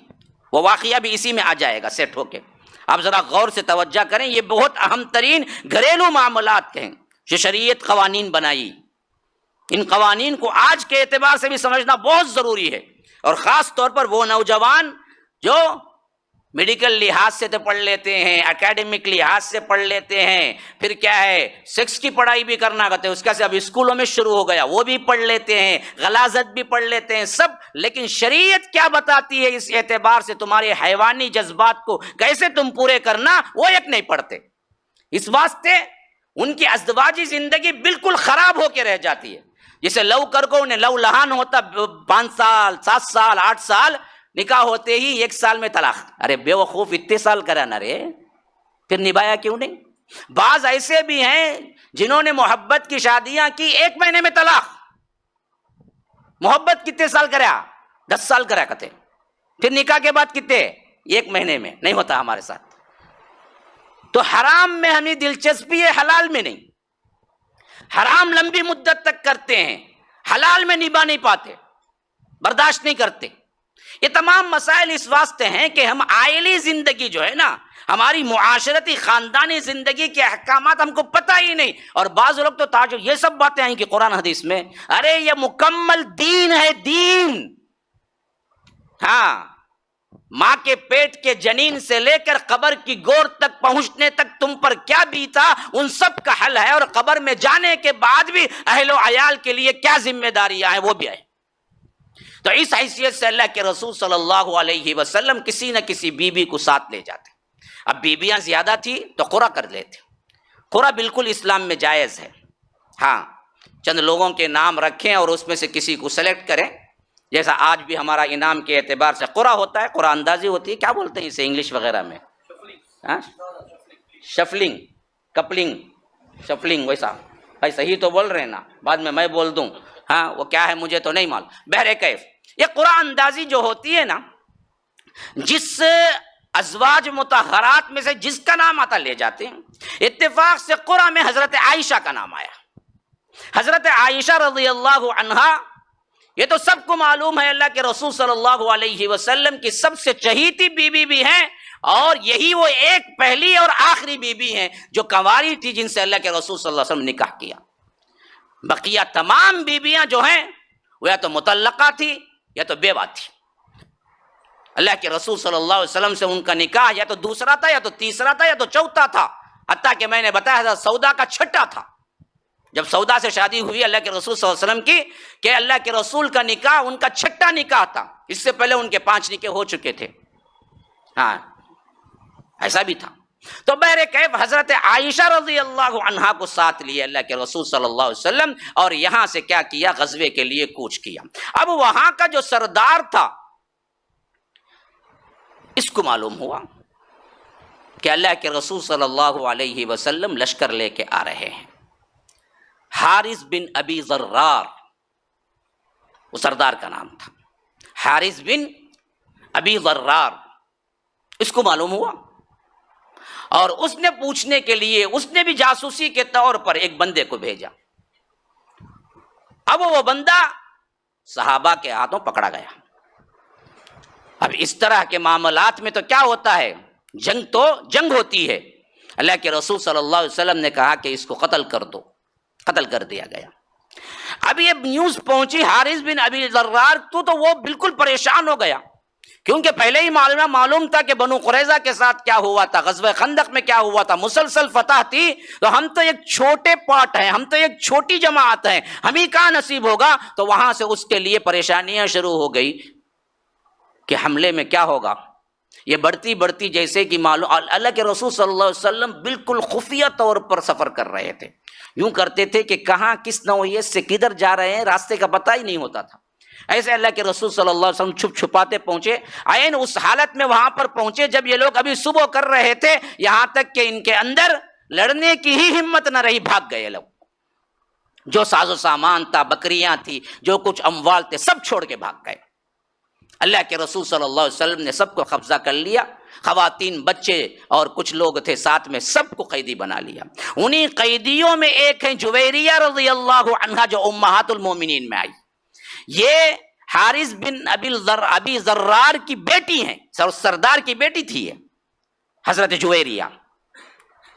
وہ واقعہ بھی اسی میں آ جائے گا سیٹ ہو کے۔ آپ ذرا غور سے توجہ کریں، یہ بہت اہم ترین گھریلو معاملات ہیں جو شریعت قوانین بنائی۔ ان قوانین کو آج کے اعتبار سے بھی سمجھنا بہت ضروری ہے، اور خاص طور پر وہ نوجوان جو میڈیکل لحاظ سے تو پڑھ لیتے ہیں، اکیڈمک لحاظ سے پڑھ لیتے ہیں، پھر کیا ہے سیکس کی پڑھائی بھی کرنا کرتے ہیں، اس کا سے اب اسکولوں میں شروع ہو گیا، وہ بھی پڑھ لیتے ہیں، غلاظت بھی پڑھ لیتے ہیں سب۔ لیکن شریعت کیا بتاتی ہے اس اعتبار سے تمہارے حیوانی جذبات کو کیسے تم پورے کرنا، وہ ایک نہیں پڑھتے۔ اس واسطے ان کی ازدواجی زندگی بالکل خراب ہو کے رہ جاتی ہے۔ جسے لو کر کو انہیں لو لہان ہوتا 5 سال 7 سال 8 سال، نکاح ہوتے ہی 1 سال میں طلاق. ارے بے وقوف، اتنے سال کرا نا رے، پھر نبھایا کیوں نہیں؟ بعض ایسے بھی ہیں جنہوں نے محبت کی شادیاں کی 1 مہینے میں طلاق. محبت کتنے سال کرا؟ 10 سال کرا کرتے. پھر نکاح کے بعد کتنے؟ 1 مہینے میں. نہیں ہوتا ہمارے ساتھ. تو حرام میں ہمیں دلچسپی ہے، حلال میں نہیں. حرام لمبی مدت تک کرتے ہیں، حلال میں نبھا نہیں پاتے، برداشت نہیں کرتے. یہ تمام مسائل اس واسطے ہیں کہ ہم عائلی زندگی جو ہے نا، ہماری معاشرتی خاندانی زندگی کے احکامات ہم کو پتہ ہی نہیں. اور بعض لوگ تو تعجب، یہ سب باتیں آئیں کہ قرآن حدیث میں. ارے یہ مکمل دین ہے، دین. ہاں، ماں کے پیٹ کے جنین سے لے کر قبر کی گور تک پہنچنے تک تم پر کیا بیتا، ان سب کا حل ہے. اور قبر میں جانے کے بعد بھی اہل و عیال کے لیے کیا ذمہ داریاں ہیں وہ بھی ہے. تو اس حیثیت سے اللہ کے رسول صلی اللہ علیہ وسلم کسی نہ کسی بیوی کو ساتھ لے جاتے. اب بیویاں زیادہ تھی تو قرعہ کر لیتے. قرعہ بالکل اسلام میں جائز ہے. ہاں، چند لوگوں کے نام رکھیں اور اس میں سے کسی کو سلیکٹ کریں. جیسا آج بھی ہمارا انعام کے اعتبار سے قرعہ ہوتا ہے، قرعہ اندازی ہوتی ہے. کیا بولتے ہیں اسے انگلش وغیرہ میں؟ Shuffling, coupling, shuffling. ویسا بھائی صحیح تو بول رہے ہیں نا، بعد میں بول دوں. ہاں وہ کیا ہے مجھے تو نہیں معلوم. بہرکیف یہ قرعہ اندازی جو ہوتی ہے نا، جس ازواج مطہرات میں سے جس کا نام آتا لے جاتے ہیں. اتفاق سے قرعہ میں حضرت عائشہ کا نام آیا. حضرت عائشہ رضی اللہ عنہا، یہ تو سب کو معلوم ہے، اللہ کے رسول صلی اللہ علیہ وسلم کی سب سے چہیتی بیوی بھی ہیں، اور یہی وہ ایک پہلی اور آخری بیوی ہیں جو کنواری تھی جن سے اللہ کے رسول صلی اللہ علیہ وسلم نے نکاح کیا. بقیہ تمام بیویاں جو ہیں وہ یا تو مطلقہ تھی یا تو بیوہ تھی. اللہ کے رسول صلی اللہ علیہ وسلم سے ان کا نکاح یا تو دوسرا تھا یا تو تیسرا تھا یا تو چوتھا تھا. حتیٰ کہ میں نے بتایا تھا سودا کا چھٹا تھا. جب سودا سے شادی ہوئی اللہ کے رسول صلی اللہ علیہ وسلم کی، کہ اللہ کے رسول کا نکاح ان کا چھٹا نکاح تھا. اس سے پہلے ان کے 5 نکاح ہو چکے تھے. ہاں ایسا بھی تھا. تو بہرکیف حضرت عائشہ رضی اللہ عنہا کو ساتھ لیے اللہ کے رسول صلی اللہ علیہ وسلم، اور یہاں سے کیا کیا؟ غزوے کے لیے کوچ کیا. اب وہاں کا جو سردار تھا، اس کو معلوم ہوا کہ اللہ کے رسول صلی اللہ علیہ وسلم لشکر لے کے آ رہے ہیں. حارث بن ابی ضرار وہ سردار کا نام تھا. حارث بن ابی ضرار، اس کو معلوم ہوا، اور اس نے پوچھنے کے لیے، اس نے بھی جاسوسی کے طور پر ایک بندے کو بھیجا. اب وہ بندہ صحابہ کے ہاتھوں پکڑا گیا. اب اس طرح کے معاملات میں تو کیا ہوتا ہے؟ جنگ تو جنگ ہوتی ہے. اللہ کے رسول صلی اللہ علیہ وسلم نے کہا کہ اس کو قتل کر دو. قتل کر دیا گیا. اب یہ نیوز پہنچی حارث بن ابی ضرار تو وہ بالکل پریشان ہو گیا، کیونکہ پہلے ہی معلوم تھا کہ بنو قریظہ کے ساتھ کیا ہوا تھا، غزوہ خندق میں کیا ہوا تھا، مسلسل فتح تھی. تو ہم تو ایک چھوٹے پارٹ ہیں، ہم تو ایک چھوٹی جماعت ہیں، ہمیں کہاں نصیب ہوگا. تو وہاں سے اس کے لیے پریشانیاں شروع ہو گئی کہ حملے میں کیا ہوگا. یہ بڑھتی بڑھتی جیسے کہ معلوم، اللہ کے رسول صلی اللہ علیہ وسلم بالکل خفیہ طور پر سفر کر رہے تھے. یوں کرتے تھے کہ کہاں کس نوعیت سے کدھر جا رہے ہیں راستے کا پتہ ہی نہیں ہوتا تھا. ایسے اللہ کے رسول صلی اللہ علیہ وسلم چھپ چھپاتے پہنچے. عین اس حالت میں وہاں پر پہنچے جب یہ لوگ ابھی صبح کر رہے تھے، یہاں تک کہ ان کے اندر لڑنے کی ہی ہمت نہ رہی، بھاگ گئے لوگ. جو ساز و سامان تھا، بکریاں تھی، جو کچھ اموال تھے، سب چھوڑ کے بھاگ گئے. اللہ کے رسول صلی اللہ علیہ وسلم نے سب کو قبضہ کر لیا. خواتین، بچے اور کچھ لوگ تھے ساتھ میں، سب کو قیدی بنا لیا. انہی قیدیوں میں ایک ہیں جویریہ رضی اللہ عنہا جو امہات المومنین میں آئی. یہ حارث بن ابی ضرار کی بیٹی ہیں، سردار کی بیٹی تھی یہ حضرت جویریہ،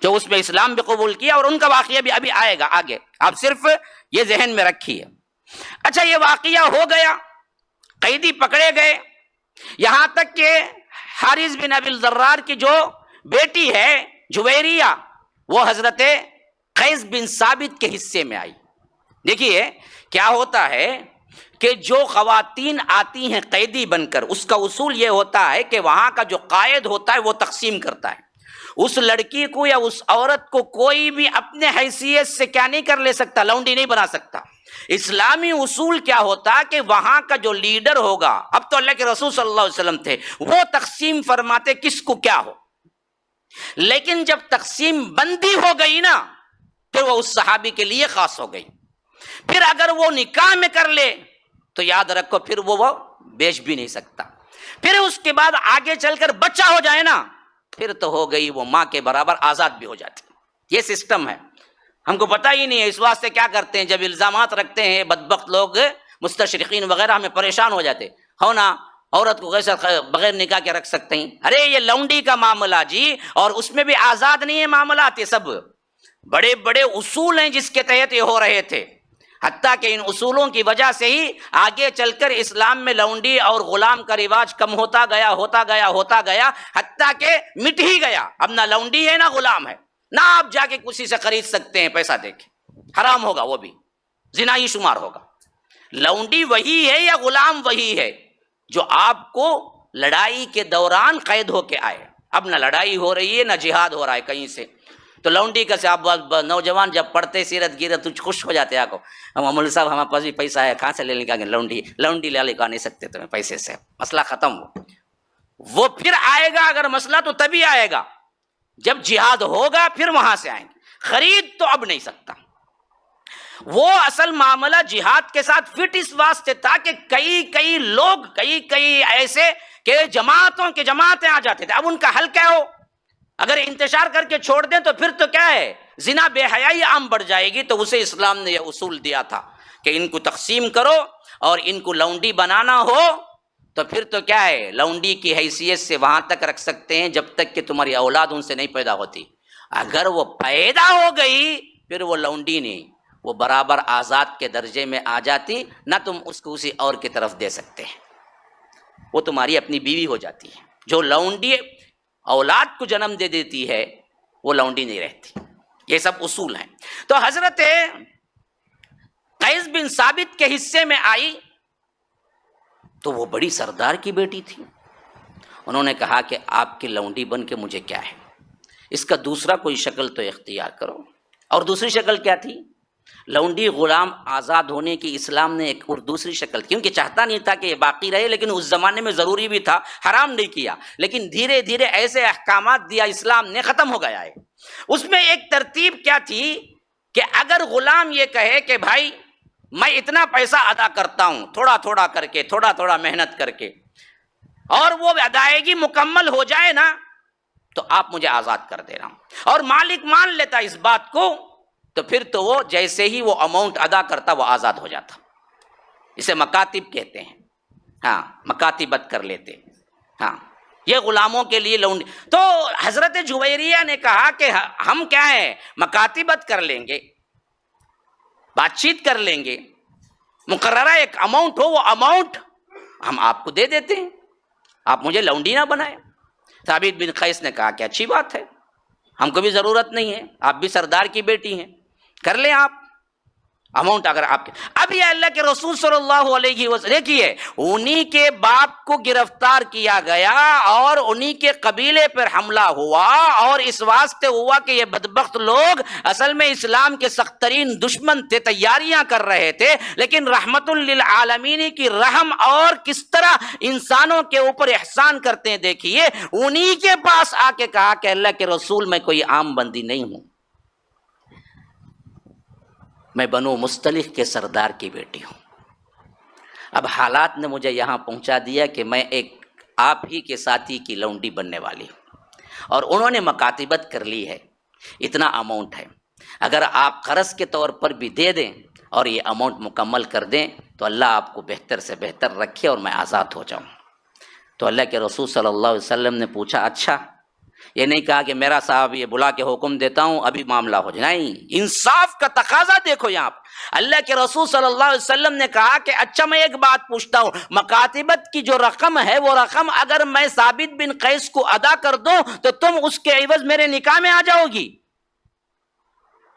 جو اس میں اسلام بھی قبول کیا، اور ان کا واقعہ بھی ابھی آئے گا آگے. آپ صرف یہ ذہن میں رکھیے. اچھا، یہ واقعہ ہو گیا، قیدی پکڑے گئے، یہاں تک کہ حارث بن ابی ضرار کی جو بیٹی ہے جویریہ، وہ حضرت قیس بن ثابت کے حصے میں آئی. دیکھیے کیا ہوتا ہے کہ جو خواتین آتی ہیں قیدی بن کر، اس کا اصول یہ ہوتا ہے کہ وہاں کا جو قائد ہوتا ہے وہ تقسیم کرتا ہے. اس لڑکی کو یا اس عورت کو کوئی بھی اپنے حیثیت سے کیا نہیں کر لے سکتا، لونڈی نہیں بنا سکتا. اسلامی اصول کیا ہوتا کہ وہاں کا جو لیڈر ہوگا، اب تو اللہ کے رسول صلی اللہ علیہ وسلم تھے، وہ تقسیم فرماتے کس کو کیا ہو، لیکن جب تقسیم بندی ہو گئی نا پھر وہ اس صحابی کے لیے خاص ہو گئی. پھر اگر وہ نکاح میں کر لے تو یاد رکھو پھر وہ بیچ بھی نہیں سکتا. پھر اس کے بعد آگے چل کر بچہ ہو جائے نا پھر تو ہو گئی وہ ماں کے برابر، آزاد بھی ہو جاتی. یہ سسٹم ہے، ہم کو پتہ ہی نہیں ہے. اس واسطے کیا کرتے ہیں، جب الزامات رکھتے ہیں بدبخت لوگ مستشرقین وغیرہ ہمیں پریشان ہو جاتے ہو نا، عورت کو کیسے بغیر نکاح کے رکھ سکتے ہیں؟ ارے یہ لونڈی کا معاملہ جی، اور اس میں بھی آزاد نہیں ہے معاملات، یہ سب بڑے بڑے اصول ہیں جس کے تحت یہ ہو رہے تھے. حتیٰ کہ ان اصولوں کی وجہ سے ہی آگے چل کر اسلام میں لونڈی اور غلام کا رواج کم ہوتا گیا حتیٰ کہ مٹ ہی گیا. اب نہ لونڈی ہے نہ غلام ہے، نہ آپ جا کے کسی سے خرید سکتے ہیں پیسہ دے کے، حرام ہوگا، وہ بھی زنا ہی شمار ہوگا. لونڈی وہی ہے یا غلام وہی ہے جو آپ کو لڑائی کے دوران قید ہو کے آئے. اب نہ لڑائی ہو رہی ہے نہ جہاد ہو رہا ہے کہیں سے، تو لونڈی کا سے آپ نوجوان جب پڑھتے سیرت گیرت تو خوش ہو جاتے. آپ کو مولوی صاحب ہمارے پاس بھی پیسہ ہے، کہاں سے لے لیں گے؟ لونڈی لے کا نہیں سکتے تمہیں پیسے سے، مسئلہ ختم. وہ پھر آئے گا اگر مسئلہ تو تبھی آئے گا جب جہاد ہوگا، پھر وہاں سے آئیں گے. خرید تو اب نہیں سکتا. وہ اصل معاملہ جہاد کے ساتھ فٹ اس واسطے تھا کہ کئی لوگ کئی ایسے کہ جماعتوں کے جماعتیں آ جاتے تھے. اب ان کا حل کیا ہو؟ اگر انتشار کر کے چھوڑ دیں تو پھر تو کیا ہے، زنا بے حیائی عام بڑھ جائے گی. تو اسے اسلام نے یہ اصول دیا تھا کہ ان کو تقسیم کرو، اور ان کو لونڈی بنانا ہو تو پھر تو کیا ہے، لونڈی کی حیثیت سے وہاں تک رکھ سکتے ہیں جب تک کہ تمہاری اولاد ان سے نہیں پیدا ہوتی. اگر وہ پیدا ہو گئی پھر وہ لونڈی نہیں، وہ برابر آزاد کے درجے میں آ جاتی. نہ تم اس کو کسی اور کی طرف دے سکتے ہیں، وہ تمہاری اپنی بیوی ہو جاتی ہے. جو لونڈی اولاد کو جنم دے دیتی ہے وہ لونڈی نہیں رہتی. یہ سب اصول ہیں. تو حضرت قیس بن ثابت کے حصے میں آئی تو وہ بڑی سردار کی بیٹی تھی. انہوں نے کہا کہ آپ کی لونڈی بن کے مجھے کیا ہے، اس کا دوسرا کوئی شکل تو اختیار کرو. اور دوسری شکل کیا تھی؟ لونڈی غلام آزاد ہونے کی اسلام نے ایک اور دوسری شکل، کیونکہ چاہتا نہیں تھا کہ یہ باقی رہے، لیکن اس زمانے میں ضروری بھی تھا، حرام نہیں کیا، لیکن دھیرے دھیرے ایسے احکامات دیا اسلام نے، ختم ہو گیا ہے. اس میں ایک ترتیب کیا تھی کہ اگر غلام یہ کہے کہ بھائی میں اتنا پیسہ ادا کرتا ہوں تھوڑا تھوڑا کر کے، تھوڑا تھوڑا محنت کر کے، اور وہ ادائیگی مکمل ہو جائے نا تو آپ مجھے آزاد کر دے رہا ہوں، اور مالک مان لیتا اس بات کو، تو پھر تو وہ جیسے ہی وہ اماؤنٹ ادا کرتا وہ آزاد ہو جاتا. اسے مکاتب کہتے ہیں. ہاں، مکاتبت کر لیتے. ہاں، یہ غلاموں کے لیے لونڈی. تو حضرت جویریہ نے کہا کہ ہم کیا ہے، مکاتبت کر لیں گے، بات چیت کر لیں گے، مقررہ ایک اماؤنٹ ہو، وہ اماؤنٹ ہم آپ کو دے دیتے ہیں، آپ مجھے لونڈی نہ بنائیں. ثابت بن قیس نے کہا کہ اچھی بات ہے، ہم کو بھی ضرورت نہیں ہے، آپ بھی سردار کی بیٹی ہیں، کر لیں آپ اماؤنٹ اگر آپ کے. اب یہ اللہ کے رسول صلی اللہ علیہ وسلم دیکھیے، انہی کے باپ کو گرفتار کیا گیا اور انہی کے قبیلے پر حملہ ہوا، اور اس واسطے ہوا کہ یہ بدبخت لوگ اصل میں اسلام کے سخت ترین دشمن تھے، تیاریاں کر رہے تھے، لیکن رحمت للعالمین کی رحم اور کس طرح انسانوں کے اوپر احسان کرتے ہیں دیکھیے. انہی کے پاس آ کے کہا کہ اللہ کے رسول میں کوئی عام بندی نہیں ہوں، میں بنو مصطلق کے سردار کی بیٹی ہوں. اب حالات نے مجھے یہاں پہنچا دیا کہ میں ایک آپ ہی کے ساتھی کی لونڈی بننے والی ہوں، اور انہوں نے مکاتبت کر لی ہے، اتنا اماؤنٹ ہے، اگر آپ قرض کے طور پر بھی دے دیں اور یہ اماؤنٹ مکمل کر دیں تو اللہ آپ کو بہتر سے بہتر رکھے اور میں آزاد ہو جاؤں. تو اللہ کے رسول صلی اللہ علیہ وسلم نے پوچھا اچھا، یہ نہیں کہا کہ میرا صاحب یہ بلا کے حکم دیتا ہوں ابھی معاملہ ہو جائے، نہیں، انصاف کا تقاضا دیکھو یہاں پر. اللہ کے رسول صلی اللہ علیہ وسلم نے کہا کہ اچھا میں ایک بات پوچھتا ہوں، مکاتبت کی جو رقم ہے وہ رقم اگر میں ثابت بن قیس کو ادا کر دوں تو تم اس کے عوض میرے نکاح میں آ جاؤ گی،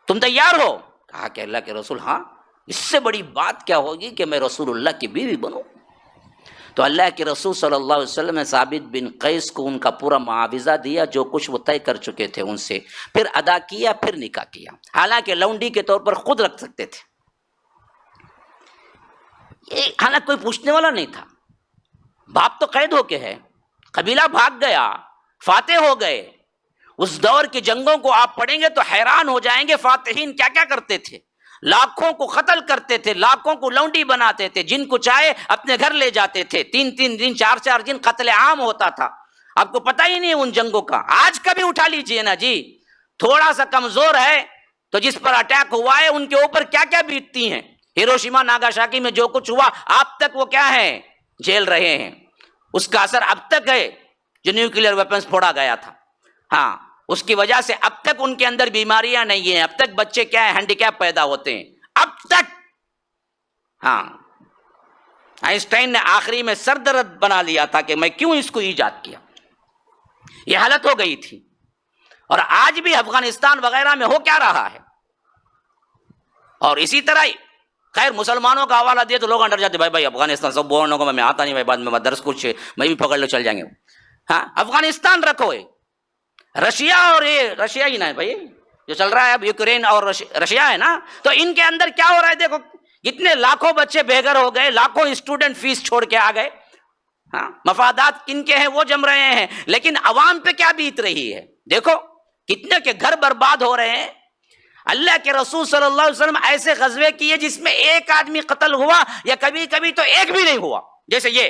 تم تیار ہو؟ کہا کہ اللہ کے رسول ہاں، اس سے بڑی بات کیا ہوگی کہ میں رسول اللہ کی بیوی بنوں. تو اللہ کے رسول صلی اللہ علیہ وسلم نے ثابت بن قیس کو ان کا پورا معاوضہ دیا، جو کچھ وہ طے کر چکے تھے ان سے، پھر ادا کیا، پھر نکاح کیا. حالانکہ لونڈی کے طور پر خود رکھ سکتے تھے، یہ حالانکہ کوئی پوچھنے والا نہیں تھا. باپ تو قید ہو کے ہے, قبیلہ بھاگ گیا, فاتح ہو گئے. اس دور کی جنگوں کو آپ پڑھیں گے تو حیران ہو جائیں گے فاتحین کیا کیا کرتے تھے. لاکھوں کو قتل کرتے تھے, لاکھوں کو لونڈی بناتے تھے, جن کو چاہے اپنے گھر لے جاتے تھے. 3 دن 4 دن قتل عام ہوتا تھا. آپ کو پتہ ہی نہیں ان جنگوں کا. آج کا بھی اٹھا لیجئے نا جی, تھوڑا سا کمزور ہے تو جس پر اٹیک ہوا ہے ان کے اوپر کیا کیا بیتتی ہیں. ہیروشیما ناگاساکی میں جو کچھ ہوا اب تک وہ کیا ہے, جھیل رہے ہیں. اس کا اثر اب تک ہے جو نیوکلیئر ویپنز پھوڑا گیا تھا. ہاں, اس کی وجہ سے اب تک ان کے اندر بیماریاں نہیں ہیں, اب تک بچے کیا ہے ہینڈی کیپ پیدا ہوتے ہیں اب تک. ہاں, آئنسٹائن نے آخری میں سر درد بنا لیا تھا کہ میں کیوں اس کو ایجاد کیا. یہ حالت ہو گئی تھی. اور آج بھی افغانستان وغیرہ میں ہو کیا رہا ہے. اور اسی طرح خیر مسلمانوں کا حوالہ دے تو لوگ انڈر جاتے, بھائی افغانستان سب بولنے کو میں آتا نہیں, بھائی بعد میں درس کچھ میں بھی پکڑ لو چل جائیں گے. ہاں, افغانستان رکھو, رشیا اور یہ رشیا ہی نا ہے بھائی جو چل رہا ہے اب, یوکرین اور رشیا ہے نا, تو ان کے اندر کیا ہو رہا ہے دیکھو, کتنے لاکھوں بچے بے گھر ہو گئے, لاکھوں اسٹوڈنٹ فیس چھوڑ کے آ گئے. ہاں, مفادات کن کے ہیں وہ جم رہے ہیں, لیکن عوام پہ کیا بیت رہی ہے. دیکھو کتنے کے گھر برباد ہو رہے ہیں. اللہ کے رسول صلی اللہ علیہ وسلم ایسے غزوے کیے جس میں ایک آدمی قتل ہوا یا کبھی کبھی تو ایک بھی نہیں ہوا. جیسے یہ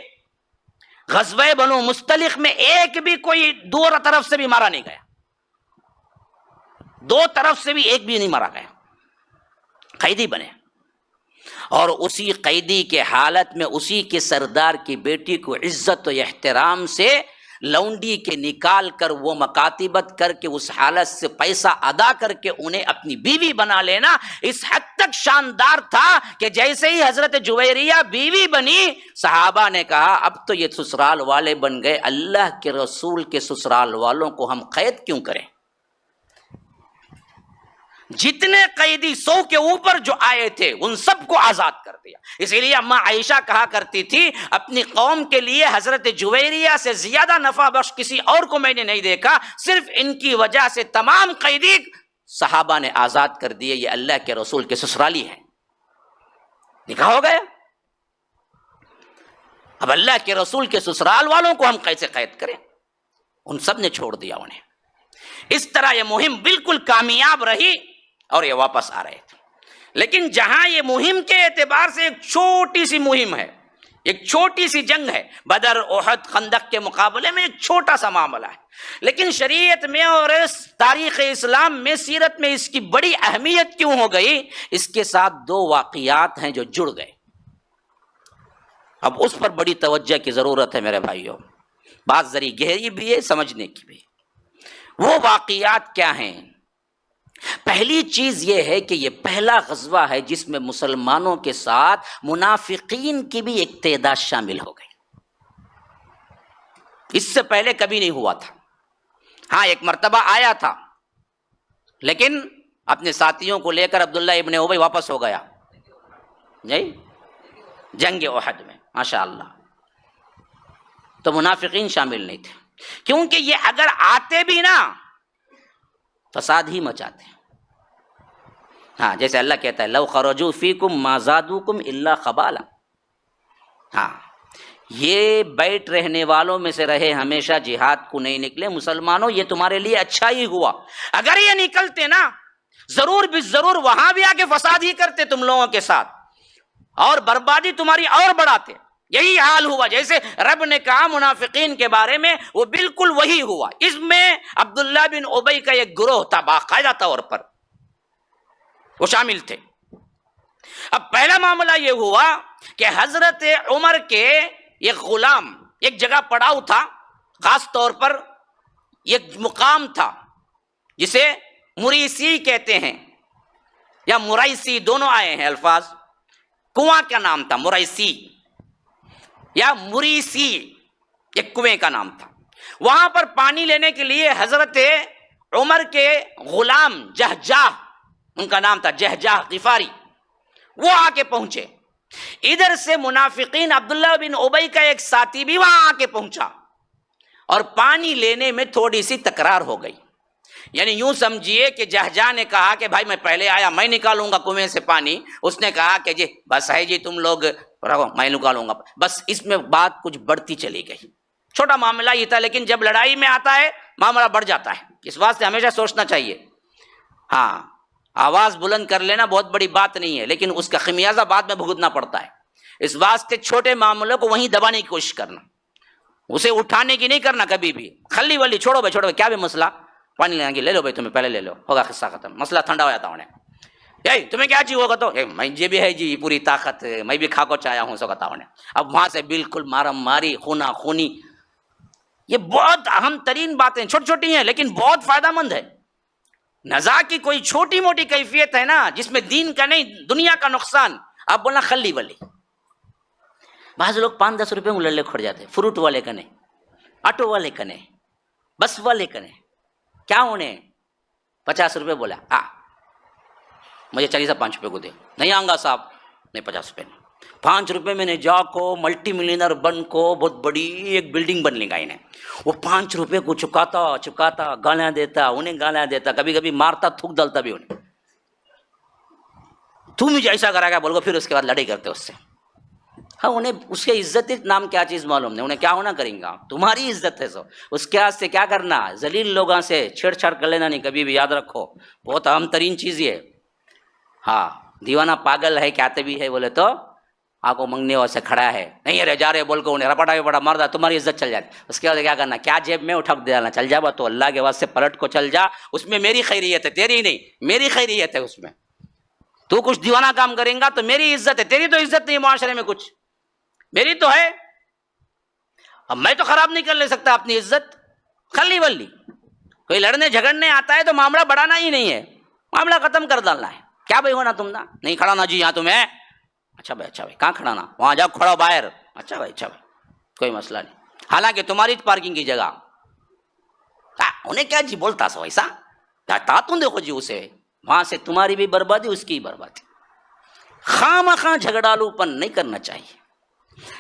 غزوہ بنو مستلق میں ایک بھی کوئی دو طرف سے بھی مارا نہیں گیا, دو طرف سے بھی ایک بھی نہیں مارا گیا, قیدی بنے. اور اسی قیدی کے حالت میں اسی کے سردار کی بیٹی کو عزت و احترام سے لونڈی کے نکال کر وہ مکاتبت کر کے اس حالت سے پیسہ ادا کر کے انہیں اپنی بیوی بنا لینا اس حد تک شاندار تھا کہ جیسے ہی حضرت جویریہ بیوی بنی صحابہ نے کہا اب تو یہ سسرال والے بن گئے, اللہ کے رسول کے سسرال والوں کو ہم قید کیوں کریں. جتنے قیدی 100 کے اوپر جو آئے تھے ان سب کو آزاد کر دیا. اسی لیے اماں عائشہ کہا کرتی تھی اپنی قوم کے لیے حضرت جویریہ سے زیادہ نفع بخش کسی اور کو میں نے نہیں دیکھا, صرف ان کی وجہ سے تمام قیدی صحابہ نے آزاد کر دیے. یہ اللہ کے رسول کے سسرالی ہیں. نکاح ہو گیا. اب اللہ کے رسول کے سسرال والوں کو ہم کیسے قید کریں. ان سب نے چھوڑ دیا انہیں. اس طرح یہ مہم بالکل کامیاب رہی اور یہ واپس آ رہے تھے. لیکن جہاں یہ مہم کے اعتبار سے ایک چھوٹی سی مہم ہے, ایک چھوٹی سی جنگ ہے, بدر احد خندق کے مقابلے میں ایک چھوٹا سا معاملہ ہے, لیکن شریعت میں اور تاریخ اسلام میں سیرت میں اس کی بڑی اہمیت کیوں ہو گئی. اس کے ساتھ 2 واقعات ہیں جو جڑ گئے. اب اس پر بڑی توجہ کی ضرورت ہے میرے بھائیوں, بات ذری گہری بھی ہے سمجھنے کی بھی. وہ واقعات کیا ہیں؟ پہلی چیز یہ ہے کہ یہ پہلا غزوہ ہے جس میں مسلمانوں کے ساتھ منافقین کی بھی ایک تعداد شامل ہو گئی. اس سے پہلے کبھی نہیں ہوا تھا. ہاں, ایک مرتبہ آیا تھا لیکن اپنے ساتھیوں کو لے کر عبداللہ ابن ابی واپس ہو گیا جی جنگ احد میں, ماشاء اللہ. تو منافقین شامل نہیں تھے, کیونکہ یہ اگر آتے بھی نا فساد ہی مچاتے ہیں. ہاں, جیسے اللہ کہتا ہے لو خرجوا فیکم ما زادوکم الا خبالا. ہاں, یہ بیٹھ رہنے والوں میں سے رہے, ہمیشہ جہاد کو نہیں نکلے. مسلمانوں یہ تمہارے لیے اچھا ہی ہوا. اگر یہ نکلتے نا ضرور بھی ضرور وہاں بھی آ کے فساد ہی کرتے تم لوگوں کے ساتھ اور بربادی تمہاری اور بڑھاتے. یہی حال ہوا جیسے رب نے کہا منافقین کے بارے میں, وہ بالکل وہی ہوا. اس میں عبداللہ بن ابی کا ایک گروہ تھا, باقاعدہ طور پر وہ شامل تھے. اب پہلا معاملہ یہ ہوا کہ حضرت عمر کے ایک غلام ایک جگہ پڑاؤ تھا, خاص طور پر ایک مقام تھا جسے مریسی کہتے ہیں یا مریسی, دونوں آئے ہیں الفاظ. کنواں کا نام تھا مریسی یا مریسی, ایک کنویں کا نام تھا. وہاں پر پانی لینے کے لیے حضرت عمر کے غلام جہجاہ, ان کا نام تھا جہجاہ غفاری, وہ آ کے پہنچے. ادھر سے منافقین عبداللہ بن ابی کا ایک ساتھی بھی وہاں آ کے پہنچا اور پانی لینے میں تھوڑی سی تکرار ہو گئی. یعنی یوں سمجھیے کہ جہجاہ نے کہا کہ بھائی میں پہلے آیا, میں نکالوں گا کنویں سے پانی. اس نے کہا کہ جی بس ہے جی, تم لوگ رکھو میں نکالوں گا، بس اس میں بات کچھ بڑھتی چلی گئی. چھوٹا معاملہ ہی تھا، لیکن جب لڑائی میں آتا ہے معاملہ بڑھ جاتا ہے. اس واسطے ہمیشہ سوچنا چاہیے. ہاں آواز بلند کر لینا بہت بڑی بات نہیں ہے، لیکن اس کا خمیازہ بعد میں بھگتنا پڑتا ہے. اس واسطے چھوٹے معاملوں کو وہیں دبانے کی کوشش کرنا، اسے اٹھانے کی نہیں کرنا کبھی بھی. خلی ولی چھوڑو بھائی، چھوڑو بھائی، کیا بھی مسئلہ، پانی لینا لے لو بھائی، تمہیں پہلے لے لو، ہوگا قصہ ختم، مسئلہ ٹھنڈا ہو جاتا انہیں. تمہیں کیا چاہیے ہوگا تو مجھے بھی ہے جی پوری طاقت، میں بھی کھا کو چاہیا ہوں سو کہتا انہیں. اب وہاں سے بالکل مارم ماری، خونا خونی. یہ بہت اہم ترین باتیں، چھوٹی چھوٹی ہیں لیکن بہت فائدہ مند ہے. نزاع کی کوئی چھوٹی موٹی کیفیت ہے نا جس میں دین کا نہیں دنیا کا نقصان، آپ بولنا خلی ولی. بعض لوگ 5-10 روپے میں لڑے کھڑ جاتے، فروٹ والے کنے، آٹو والے کنے، بس والے کنے. کیا انہیں 50 روپے بولا، مجھے چالیے 5 روپے کو دے. نہیں آؤں گا صاحب، نہیں 50 روپے نہیں. 5 روپے میں نے جا کو ملٹی ملینر بن کو بہت بڑی ایک بلڈنگ بن لی گا انہیں. وہ 5 روپے کو چکاتا گالیاں دیتا، انہیں گالیاں دیتا، کبھی کبھی مارتا، تھوک ڈالتا بھی انہیں. تو مجھے ایسا کرا گیا بول گا، پھر اس کے بعد لڑائی کرتے اس سے. ہاں انہیں اس کے عزت نام کیا چیز معلوم نہیں، انہیں کیا ہونا کریں گا، تمہاری عزت ہے سو. اس کے ہاتھ سے کیا کرنا، ذلیل لوگوں سے چھیڑ چھاڑ کر لینا نہیں کبھی بھی، یاد رکھو بہت اہم ترین چیز یہ. ہاں دیوانہ پاگل ہے کیا بھی ہے بولے تو آپ کو منگنے سے کھڑا ہے، نہیں ارے جا رہے بول کو انہیں رپٹا بڑا مردا، تمہاری عزت چل جاتی. اس کے بعد کیا کرنا، کیا جیب میں اٹھک دینا، چل جا با تو اللہ کے واسطے پلٹ کو چل جا، اس میں میری خیریت ہے، تیری نہیں، میری خیریت ہے اس میں. تو کچھ دیوانہ کام کریں گا تو میری عزت ہے، تیری تو عزت نہیں معاشرے میں کچھ، میری تو ہے. اب میں تو خراب نہیں کر لے سکتا اپنی عزت. خلی ولی کوئی لڑنے جھگڑنے آتا ہے تو معاملہ بڑھانا ہی نہیں ہے، معاملہ ختم کر ڈالنا ہے. کیا بھائی ہونا تم نا نہیں کھڑا نا جی یہاں تمہیں، اچھا بھائی کہاں کھڑا نا، وہاں جاؤ کھڑا باہر. اچھا بھائی کوئی مسئلہ نہیں، حالانکہ تمہاری پارکنگ کی جگہ. انہیں کیا جی بولتا سو ایسا، تم دیکھو جی اسے، وہاں سے تمہاری بھی بربادی اس کی بربادی. خواہ جھگڑالو پن نہیں کرنا چاہیے.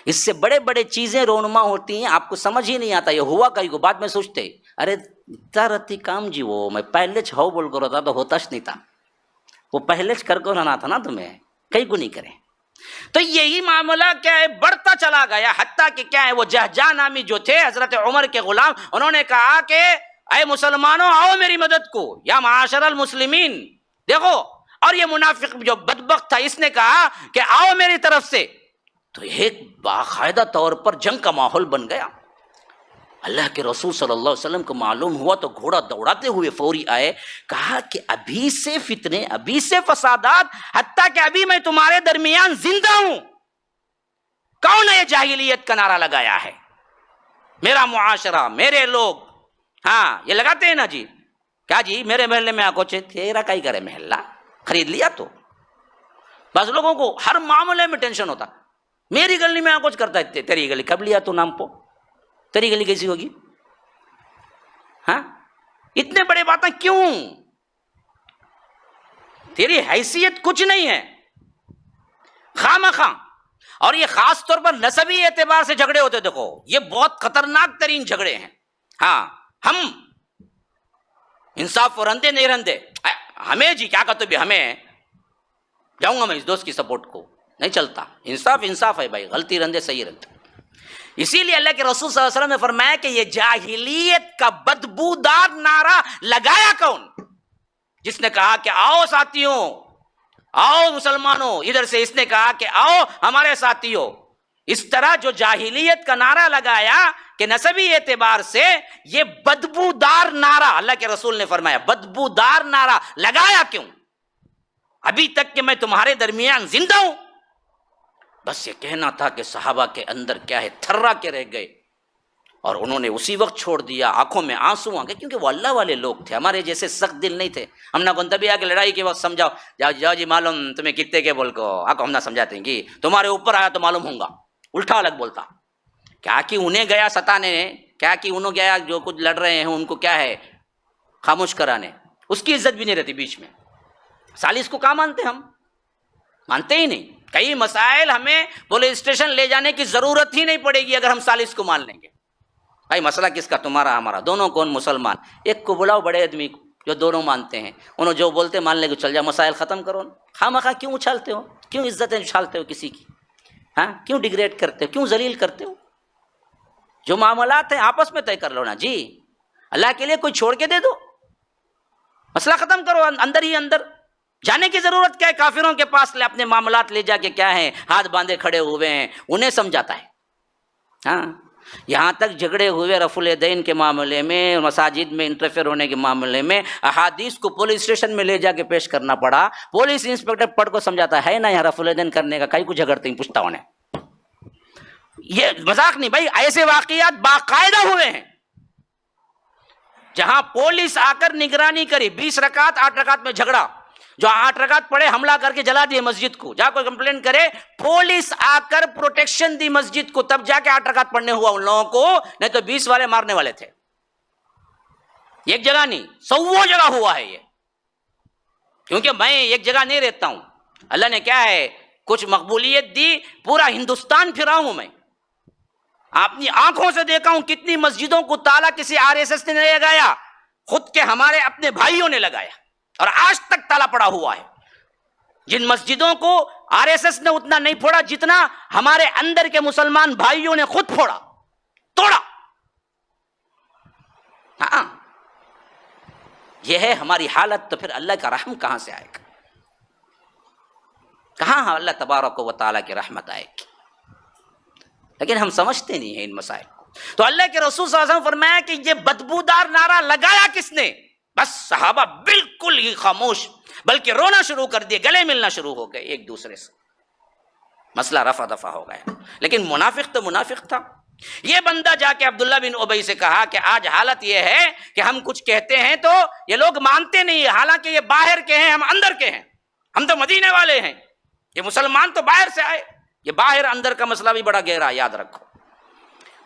اس سے بڑے بڑے چیزیں رونما ہوتی ہیں، آپ کو سمجھ ہی نہیں آتا یہ ہوا کہیں کو. بعد میں سوچتے ارے اتنا رتی کام جی، وہ میں پہلے چھو بول کر ہوتا تو ہوتاش نہیں تھا، وہ پہلے کر کو رہنا تھا نا تمہیں، کہیں کو نہیں کرے. تو یہی معاملہ کیا ہے بڑھتا چلا گیا، حتیٰ کہ کیا ہے وہ جہجہ نامی جو تھے حضرت عمر کے غلام، انہوں نے کہا کہ اے مسلمانوں آؤ میری مدد کو، یا معاشر المسلمین. دیکھو اور یہ منافق جو بدبخت تھا اس نے کہا کہ آؤ میری طرف سے. تو ایک باقاعدہ طور پر جنگ کا ماحول بن گیا. اللہ کے رسول صلی اللہ علیہ وسلم کو معلوم ہوا تو گھوڑا دوڑاتے ہوئے فوری آئے، کہا کہ ابھی سے فتنے، ابھی سے فسادات، حتیٰ کہ ابھی میں تمہارے درمیان زندہ ہوں. کون ہے جاہلیت کا نعرہ لگایا ہے؟ میرا معاشرہ، میرے لوگ. ہاں یہ لگاتے ہیں نا جی، کیا جی میرے محلے میں آکو چے تیرا کئی کرے محلہ خرید لیا. تو بعض لوگوں کو ہر معاملے میں ٹینشن ہوتا، میری گلی میں کچھ کرتا ہے، تیری گلی کب لیا تو نام پو، تیری گلی کیسی ہوگی. ہاں اتنے بڑے باتیں کیوں، تیری حیثیت کچھ نہیں ہے، خواہ. اور یہ خاص طور پر نسبی اعتبار سے جھگڑے ہوتے، دیکھو یہ بہت خطرناک ترین جھگڑے ہیں. ہاں ہم انصاف اور رندے نہیں رندے، ہمیں جی کیا کہتے بھی، ہمیں جاؤں گا میں اس دوست کی سپورٹ کو، نہیں چلتا. انصاف ہے بھائی، غلطی رندے صحیح رندے. اسی لیے اللہ کے رسول صلی اللہ علیہ وسلم نے فرمایا کہ یہ جاہلیت کا بدبودار نعرہ لگایا کون؟ جس نے کہا کہ آؤ ساتھیوں، آؤ مسلمانوں ادھر سے، اس نے کہا کہ آؤ ہمارے ساتھیوں. اس طرح جو جاہلیت کا نعرہ لگایا کہ نسبی اعتبار سے یہ بدبودار نعرہ، اللہ کے رسول نے فرمایا بدبودار نعرہ لگایا کیوں؟ ابھی تک کہ میں تمہارے درمیان زندہ ہوں. بس یہ کہنا تھا کہ صحابہ کے اندر کیا ہے تھرا کے رہ گئے، اور انہوں نے اسی وقت چھوڑ دیا. آنکھوں میں آنسو آ گئے، کیونکہ وہ اللہ والے لوگ تھے، ہمارے جیسے سخت دل نہیں تھے. ہم نہ کون تبھی آ کے لڑائی کے وقت سمجھاؤ جاؤ جی معلوم تمہیں کتنے کے بول کو آ کو ہم نہ سمجھاتے ہیں کہ تمہارے اوپر آیا تو معلوم ہوں گا، الٹا الگ بولتا. کیا کہ انہیں گیا ستانے، کیا کہ انہوں گیا جو کچھ لڑ رہے ہیں ان کو کیا ہے خاموش کرانے. اس کی عزت بھی نہیں رہتی بیچ میں. سالس کو کہاں مانتے، ہم مانتے ہی نہیں. کئی مسائل ہمیں پولیس اسٹیشن لے جانے کی ضرورت ہی نہیں پڑے گی اگر ہم سالس کو مان لیں گے. بھائی مسئلہ کس کا، تمہارا ہمارا، دونوں کون مسلمان. ایک کو بلاؤ بڑے آدمی کو جو دونوں مانتے ہیں، انہوں جو بولتے مان لے کے چل جاؤ، مسائل ختم کرو. خواہ مخواہ کیوں اچھالتے ہو، کیوں عزتیں اچھالتے ہو کسی کی. ہاں کیوں ڈیگریڈ کرتے ہو, کیوں ذلیل کرتے ہو؟ جو معاملات ہیں آپس میں طے کر لو نا جی, اللہ کے لیے کوئی چھوڑ کے دے دو, مسئلہ ختم کرو اندر ہی اندر. جانے کی ضرورت کیا ہے کافروں کے پاس, اپنے معاملات لے جا کے کیا ہیں ہاتھ باندھے کھڑے ہوئے ہیں, انہیں سمجھاتا ہے. ہاں یہاں تک جھگڑے ہوئے رفع الیدین کے معاملے میں, مساجد میں انٹرفیئر ہونے کے معاملے میں, احادیث کو پولیس اسٹیشن میں لے جا کے پیش کرنا پڑا. پولیس انسپیکٹر پڑھ کو سمجھاتا ہے نا یہاں رفع الیدین کرنے کا, کئی کو جھگڑتے ہیں پوچھتا انہیں. یہ مذاق نہیں بھائی, ایسے واقعات باقاعدہ ہوئے ہیں جہاں پولیس آ کر نگرانی کری. 20 رکعت 8 رکعت میں جھگڑا, جو 8 رکعت پڑھے حملہ کر کے جلا دیے مسجد کو, جا کوئی کمپلین کرے, پولیس آ کر پروٹیکشن دی مسجد کو, تب جا کے 8 رکعت پڑھنے ہوا ان لوگوں کو, نہیں تو 20 والے مارنے والے تھے. ایک جگہ نہیں 100 جگہ ہوا ہے یہ, کیونکہ میں ایک جگہ نہیں رہتا ہوں. اللہ نے کیا ہے کچھ مقبولیت دی, پورا ہندوستان پھرا ہوں میں, اپنی آنکھوں سے دیکھا ہوں کتنی مسجدوں کو تالا کسی RSS نے نہیں لگایا, خود کے ہمارے اپنے بھائیوں نے لگایا, اور آج تک تالا پڑا ہوا ہے. جن مسجدوں کو RSS نے اتنا نہیں پھوڑا جتنا ہمارے اندر کے مسلمان بھائیوں نے خود پھوڑا, توڑا. ہاں یہ ہے ہماری حالت, تو پھر اللہ کا رحم کہاں سے آئے گا؟ کہاں اللہ تبارک و تعالیٰ کی رحمت آئے گی؟ لیکن ہم سمجھتے نہیں ہیں ان مسائل کو. تو اللہ کے رسول صلی اللہ علیہ وسلم فرمایا کہ یہ بدبودار نعرہ لگایا کس نے؟ بس صحابہ بالکل ہی خاموش, بلکہ رونا شروع کر دیے, گلے ملنا شروع ہو گئے ایک دوسرے سے, مسئلہ رفع دفع ہو گیا. لیکن منافق تو منافق تھا. یہ بندہ جا کے عبداللہ بن ابی سے کہا کہ آج حالت یہ ہے کہ ہم کچھ کہتے ہیں تو یہ لوگ مانتے نہیں, حالانکہ یہ باہر کے ہیں, ہم اندر کے ہیں, ہم تو مدینے والے ہیں, یہ مسلمان تو باہر سے آئے. یہ باہر اندر کا مسئلہ بھی بڑا گہرا, یاد رکھو.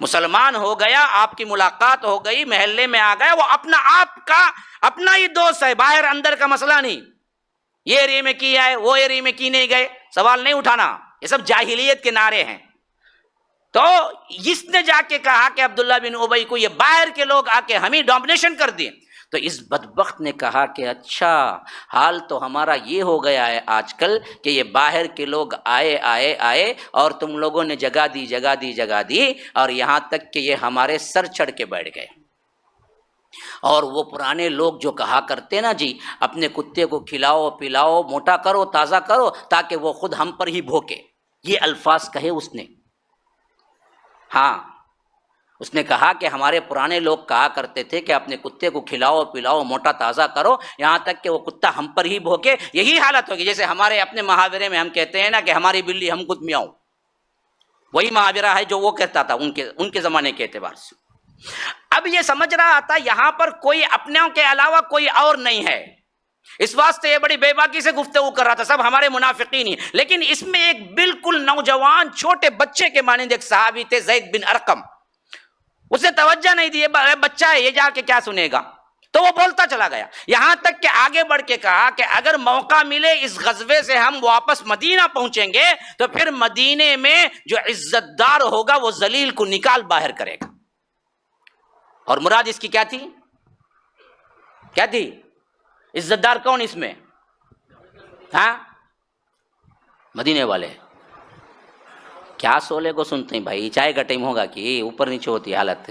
مسلمان ہو گیا, آپ کی ملاقات ہو گئی, محلے میں آ گیا, وہ اپنا آپ کا اپنا ہی دوست ہے, باہر اندر کا مسئلہ نہیں. یہ ایریے میں کی آئے, وہ ایریے میں کی نہیں گئے, سوال نہیں اٹھانا. یہ سب جاہلیت کے نعرے ہیں. تو اس نے جا کے کہا کہ عبداللہ بن ابی کو یہ باہر کے لوگ آ کے ہمیں ڈومینیشن کر دیے. تو اس بدبخت نے کہا کہ اچھا حال تو ہمارا یہ ہو گیا ہے آج کل کہ یہ باہر کے لوگ آئے اور تم لوگوں نے جگہ دی, اور یہاں تک کہ یہ ہمارے سر چڑھ کے بیٹھ گئے. اور وہ پرانے لوگ جو کہا کرتے نا جی, اپنے کتے کو کھلاؤ پلاؤ, موٹا کرو, تازہ کرو, تاکہ وہ خود ہم پر ہی بھوکے, یہ الفاظ کہے اس نے. ہاں اس نے کہا کہ ہمارے پرانے لوگ کہا کرتے تھے کہ اپنے کتے کو کھلاؤ پلاؤ, موٹا تازہ کرو, یہاں تک کہ وہ کتا ہم پر ہی بھوکے. یہی حالت ہوگی جیسے ہمارے اپنے محاورے میں ہم کہتے ہیں نا کہ ہماری بلی ہم خود میاؤں, وہی محاورہ ہے جو وہ کہتا تھا ان کے زمانے کے اعتبار سے. اب یہ سمجھ رہا تھا یہاں پر کوئی اپنوں کے علاوہ کوئی اور نہیں ہے, اس واسطے یہ بڑی بے باکی سے گفتگو کر رہا تھا, سب ہمارے منافقین ہی. لیکن اس میں ایک بالکل نوجوان چھوٹے بچے کے مانند ایک صحابی تھے, زید بن ارقم. اس نے توجہ نہیں دی, بچہ ہے یہ, جا کے کیا سنے گا, تو وہ بولتا چلا گیا. یہاں تک کہ آگے بڑھ کے کہا کہ اگر موقع ملے اس غزوے سے ہم واپس مدینہ پہنچیں گے تو پھر مدینے میں جو عزت دار ہوگا وہ ذلیل کو نکال باہر کرے گا. اور مراد اس کی کیا تھی؟ عزت دار کون اس میں؟ ہاں مدینے والے. کیا سولے کو سنتے ہیں بھائی, چائے کا ٹائم ہوگا کہ اوپر نیچے ہوتی حالت.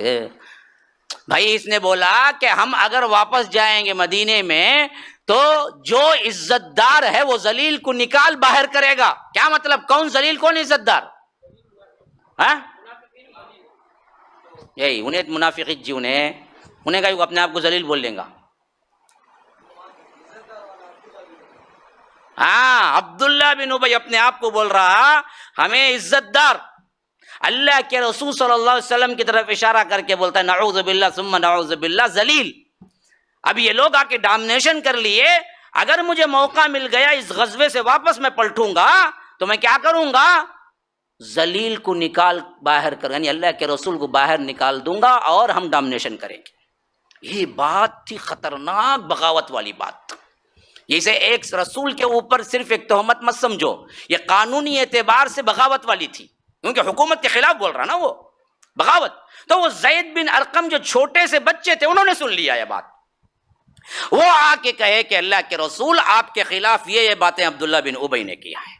بھائی اس نے بولا کہ ہم اگر واپس جائیں گے مدینے میں تو جو عزت دار ہے وہ ذلیل کو نکال باہر کرے گا. کیا مطلب, کون ذلیل کون عزت دار؟ ہاں یہی انہیں منافقین جی, انہیں کہا اپنے آپ کو ذلیل بول لیں گا. ہاں عبداللہ بن ابی اپنے آپ کو بول رہا ہمیں عزت دار. اللہ کے رسول صلی اللہ علیہ وسلم کی طرف اشارہ کر کے بولتا ہے نعوذ باللہ ثم نعوذ باللہ ذلیل. اب یہ لوگ آ کے ڈامنیشن کر لیے, اگر مجھے موقع مل گیا اس غزوے سے واپس میں پلٹوں گا تو میں کیا کروں گا, ذلیل کو نکال باہر کر, یعنی اللہ کے رسول کو باہر نکال دوں گا اور ہم ڈامنیشن کریں گے. یہ بات تھی خطرناک, بغاوت والی بات. جیسے ایک رسول کے اوپر صرف ایک تہمت مت سمجھو, یہ قانونی اعتبار سے بغاوت والی تھی, کیونکہ حکومت کے خلاف بول رہا نا وہ, بغاوت. تو وہ زید بن ارقم جو چھوٹے سے بچے تھے انہوں نے سن لیا یہ بات. وہ آ کے کہے کہ اللہ کے رسول آپ کے خلاف یہ باتیں عبداللہ بن ابی نے کیا ہے.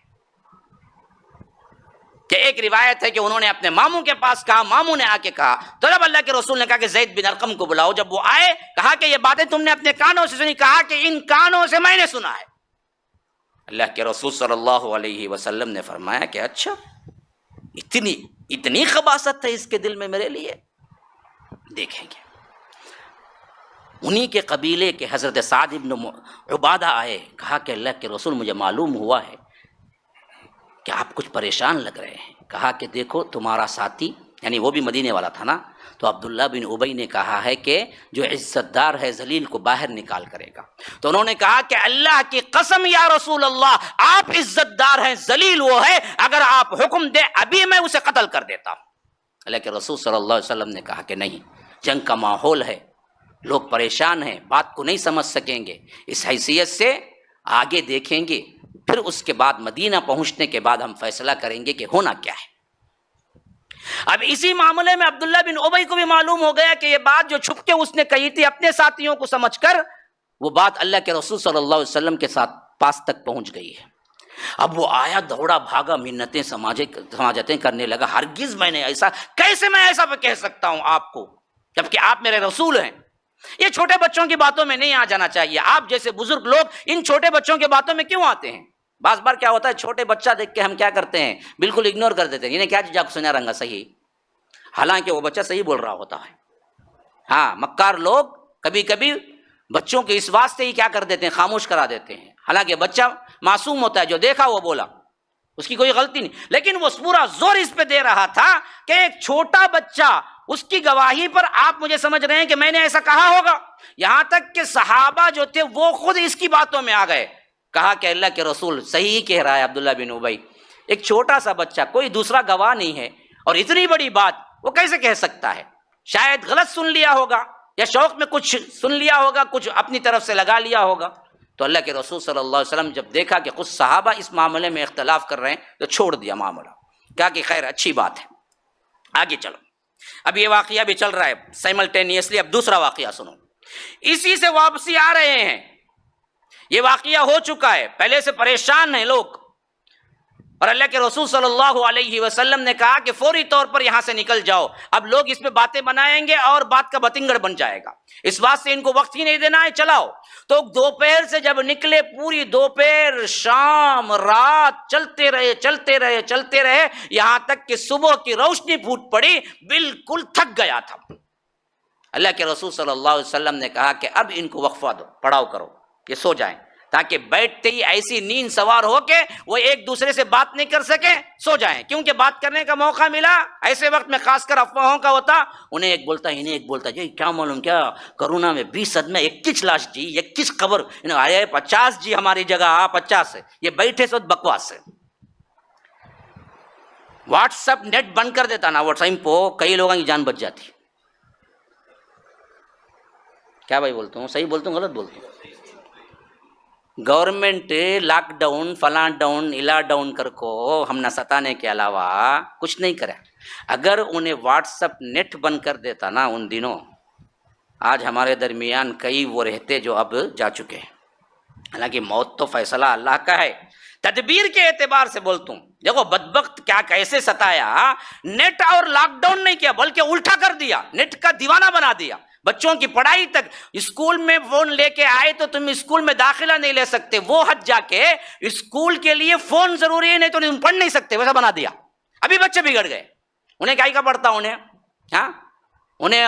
کہ ایک روایت ہے کہ انہوں نے اپنے ماموں کے پاس کہا، ماموں نے آ کے کہا، تو جب اللہ کے رسول نے کہا کہ زید بن ارقم کو بلاؤ، جب وہ آئے کہا کہ یہ باتیں تم نے اپنے کانوں سے سنی، کہا کہ ان کانوں سے میں نے سنا ہے۔ اللہ کے رسول صلی اللہ علیہ وسلم نے فرمایا کہ اچھا، اتنی خباثت ہے اس کے دل میں میرے لیے، دیکھیں گے۔ انہی کے قبیلے کے حضرت سعد ابن عبادہ آئے، کہا کہ اللہ کے رسول مجھے معلوم ہوا ہے کہ آپ کچھ پریشان لگ رہے ہیں۔ کہا کہ دیکھو تمہارا ساتھی، یعنی وہ بھی مدینے والا تھا نا، تو عبداللہ بن ابی نے کہا ہے کہ جو عزت دار ہے ذلیل کو باہر نکال کرے گا۔ تو انہوں نے کہا کہ اللہ کی قسم یا رسول اللہ، آپ عزت دار ہیں، ذلیل وہ ہے، اگر آپ حکم دیں ابھی میں اسے قتل کر دیتا ہوں۔ اللہ کے رسول صلی اللہ علیہ وسلم نے کہا کہ نہیں، جنگ کا ماحول ہے، لوگ پریشان ہیں، بات کو نہیں سمجھ سکیں گے، اس حیثیت سے آگے دیکھیں گے، پھر اس کے بعد مدینہ پہنچنے کے بعد ہم فیصلہ کریں گے کہ ہونا کیا ہے۔ اب اسی معاملے میں عبداللہ بن ابی کو بھی معلوم ہو گیا کہ یہ بات جو چھپ کے اس نے کہی تھی اپنے ساتھیوں کو سمجھ کر، وہ بات اللہ کے رسول صلی اللہ علیہ وسلم کے ساتھ پاس تک پہنچ گئی ہے۔ اب وہ آیا، دوڑا بھاگا، منتیں سماجتیں کرنے لگا، ہرگز میں نے ایسا، کیسے میں ایسا کہہ سکتا ہوں آپ کو، جبکہ آپ میرے رسول ہیں۔ یہ چھوٹے بچوں کی باتوں میں نہیں آ جانا چاہیے، آپ جیسے بزرگ لوگ ان چھوٹے بچوں کی باتوں میں کیوں آتے ہیں؟ بعض بار کیا ہوتا ہے، چھوٹے بچہ دیکھ کے ہم کیا کرتے ہیں، بالکل اگنور کر دیتے ہیں، انہیں کیا جا سنا رنگا صحیح، حالانکہ وہ بچہ صحیح بول رہا ہوتا ہے۔ ہاں، مکار لوگ کبھی کبھی بچوں کے اس واسطے ہی کیا کر دیتے ہیں، خاموش کرا دیتے ہیں، حالانکہ بچہ معصوم ہوتا ہے، جو دیکھا وہ بولا، اس کی کوئی غلطی نہیں، لیکن وہ پورا زور اس پہ دے رہا تھا کہ ایک چھوٹا بچہ، اس کی گواہی پر آپ مجھے سمجھ رہے ہیں کہ میں نے ایسا کہا ہوگا؟ یہاں تک کہ صحابہ جو تھے وہ خود اس کی باتوں میں آ گئے، کہا کہ اللہ کے رسول صحیح کہہ رہا ہے عبداللہ بن ابی، ایک چھوٹا سا بچہ، کوئی دوسرا گواہ نہیں ہے، اور اتنی بڑی بات وہ کیسے کہہ سکتا ہے؟ شاید غلط سن لیا ہوگا، یا شوق میں کچھ سن لیا ہوگا، کچھ اپنی طرف سے لگا لیا ہوگا۔ تو اللہ کے رسول صلی اللہ علیہ وسلم جب دیکھا کہ کچھ صحابہ اس معاملے میں اختلاف کر رہے ہیں تو چھوڑ دیا معاملہ، کہا کہ خیر اچھی بات ہے، آگے چلو۔ اب یہ واقعہ بھی چل رہا ہے سائملٹینیسلی، اب دوسرا واقعہ سنو۔ اسی سے واپسی آ رہے ہیں، یہ واقعہ ہو چکا ہے، پہلے سے پریشان ہیں لوگ، اور اللہ کے رسول صلی اللہ علیہ وسلم نے کہا کہ فوری طور پر یہاں سے نکل جاؤ، اب لوگ اس پہ باتیں بنائیں گے اور بات کا بتنگڑ بن جائے گا، اس بات سے ان کو وقت ہی نہیں دینا ہے، چلاؤ۔ تو دوپہر سے جب نکلے، پوری دوپہر، شام، رات چلتے رہے، یہاں تک کہ صبح کی روشنی پھوٹ پڑی، بالکل تھک گیا تھا۔ اللہ کے رسول صلی اللہ علیہ وسلم نے کہا کہ اب ان کو وقفہ دو، پڑاؤ کرو، یہ سو جائیں، تاکہ بیٹھتے ہی ایسی نیند سوار ہو کے وہ ایک دوسرے سے بات نہیں کر سکے، سو جائیں، کیونکہ بات کرنے کا موقع ملا ایسے وقت میں، خاص کر افواہوں کا ہوتا، انہیں ایک بولتا انہیں ایک بولتا، جی کیا معلوم، کیا کرونا میں 20 صدمے 21 لاش جی، 21 قبر آیا ہے، 50 جی ہماری جگہ 50 ہے، یہ بیٹھے سو بکواس ہے۔ واٹس ایپ نیٹ بند کر دیتا نا، واٹس ایپ پہ کئی لوگوں کی جان بچ جاتی۔ کیا بھائی بولتا ہوں، صحیح بولتا ہوں غلط بولتا ہوں؟ گورنمنٹ لاک ڈاؤن، فلاں ڈاؤن، الا ڈاؤن کر کو ہم نہ ستانے کے علاوہ کچھ نہیں کرے۔ اگر انہیں واٹس ایپ نیٹ بند کر دیتا نا ان دنوں، آج ہمارے درمیان کئی وہ رہتے جو اب جا چکے ہیں۔ حالانکہ موت تو فیصلہ اللہ کا ہے، تدبیر کے اعتبار سے بولتا ہوں، دیکھو بدبخت کیا کیسے ستایا، نیٹ اور لاک ڈاؤن نہیں کیا بلکہ الٹا کر دیا، نیٹ کا دیوانہ بنا دیا، بچوں کی پڑھائی تک۔ اسکول میں فون لے کے آئے تو تم اسکول میں داخلہ نہیں لے سکتے، وہ حد جا کے اسکول کے لیے فون ضروری ہے، نہیں تو تم پڑھ نہیں سکتے، ویسا بنا دیا۔ ابھی بچے بگڑ گئے، انہیں کیا پڑتا، انہیں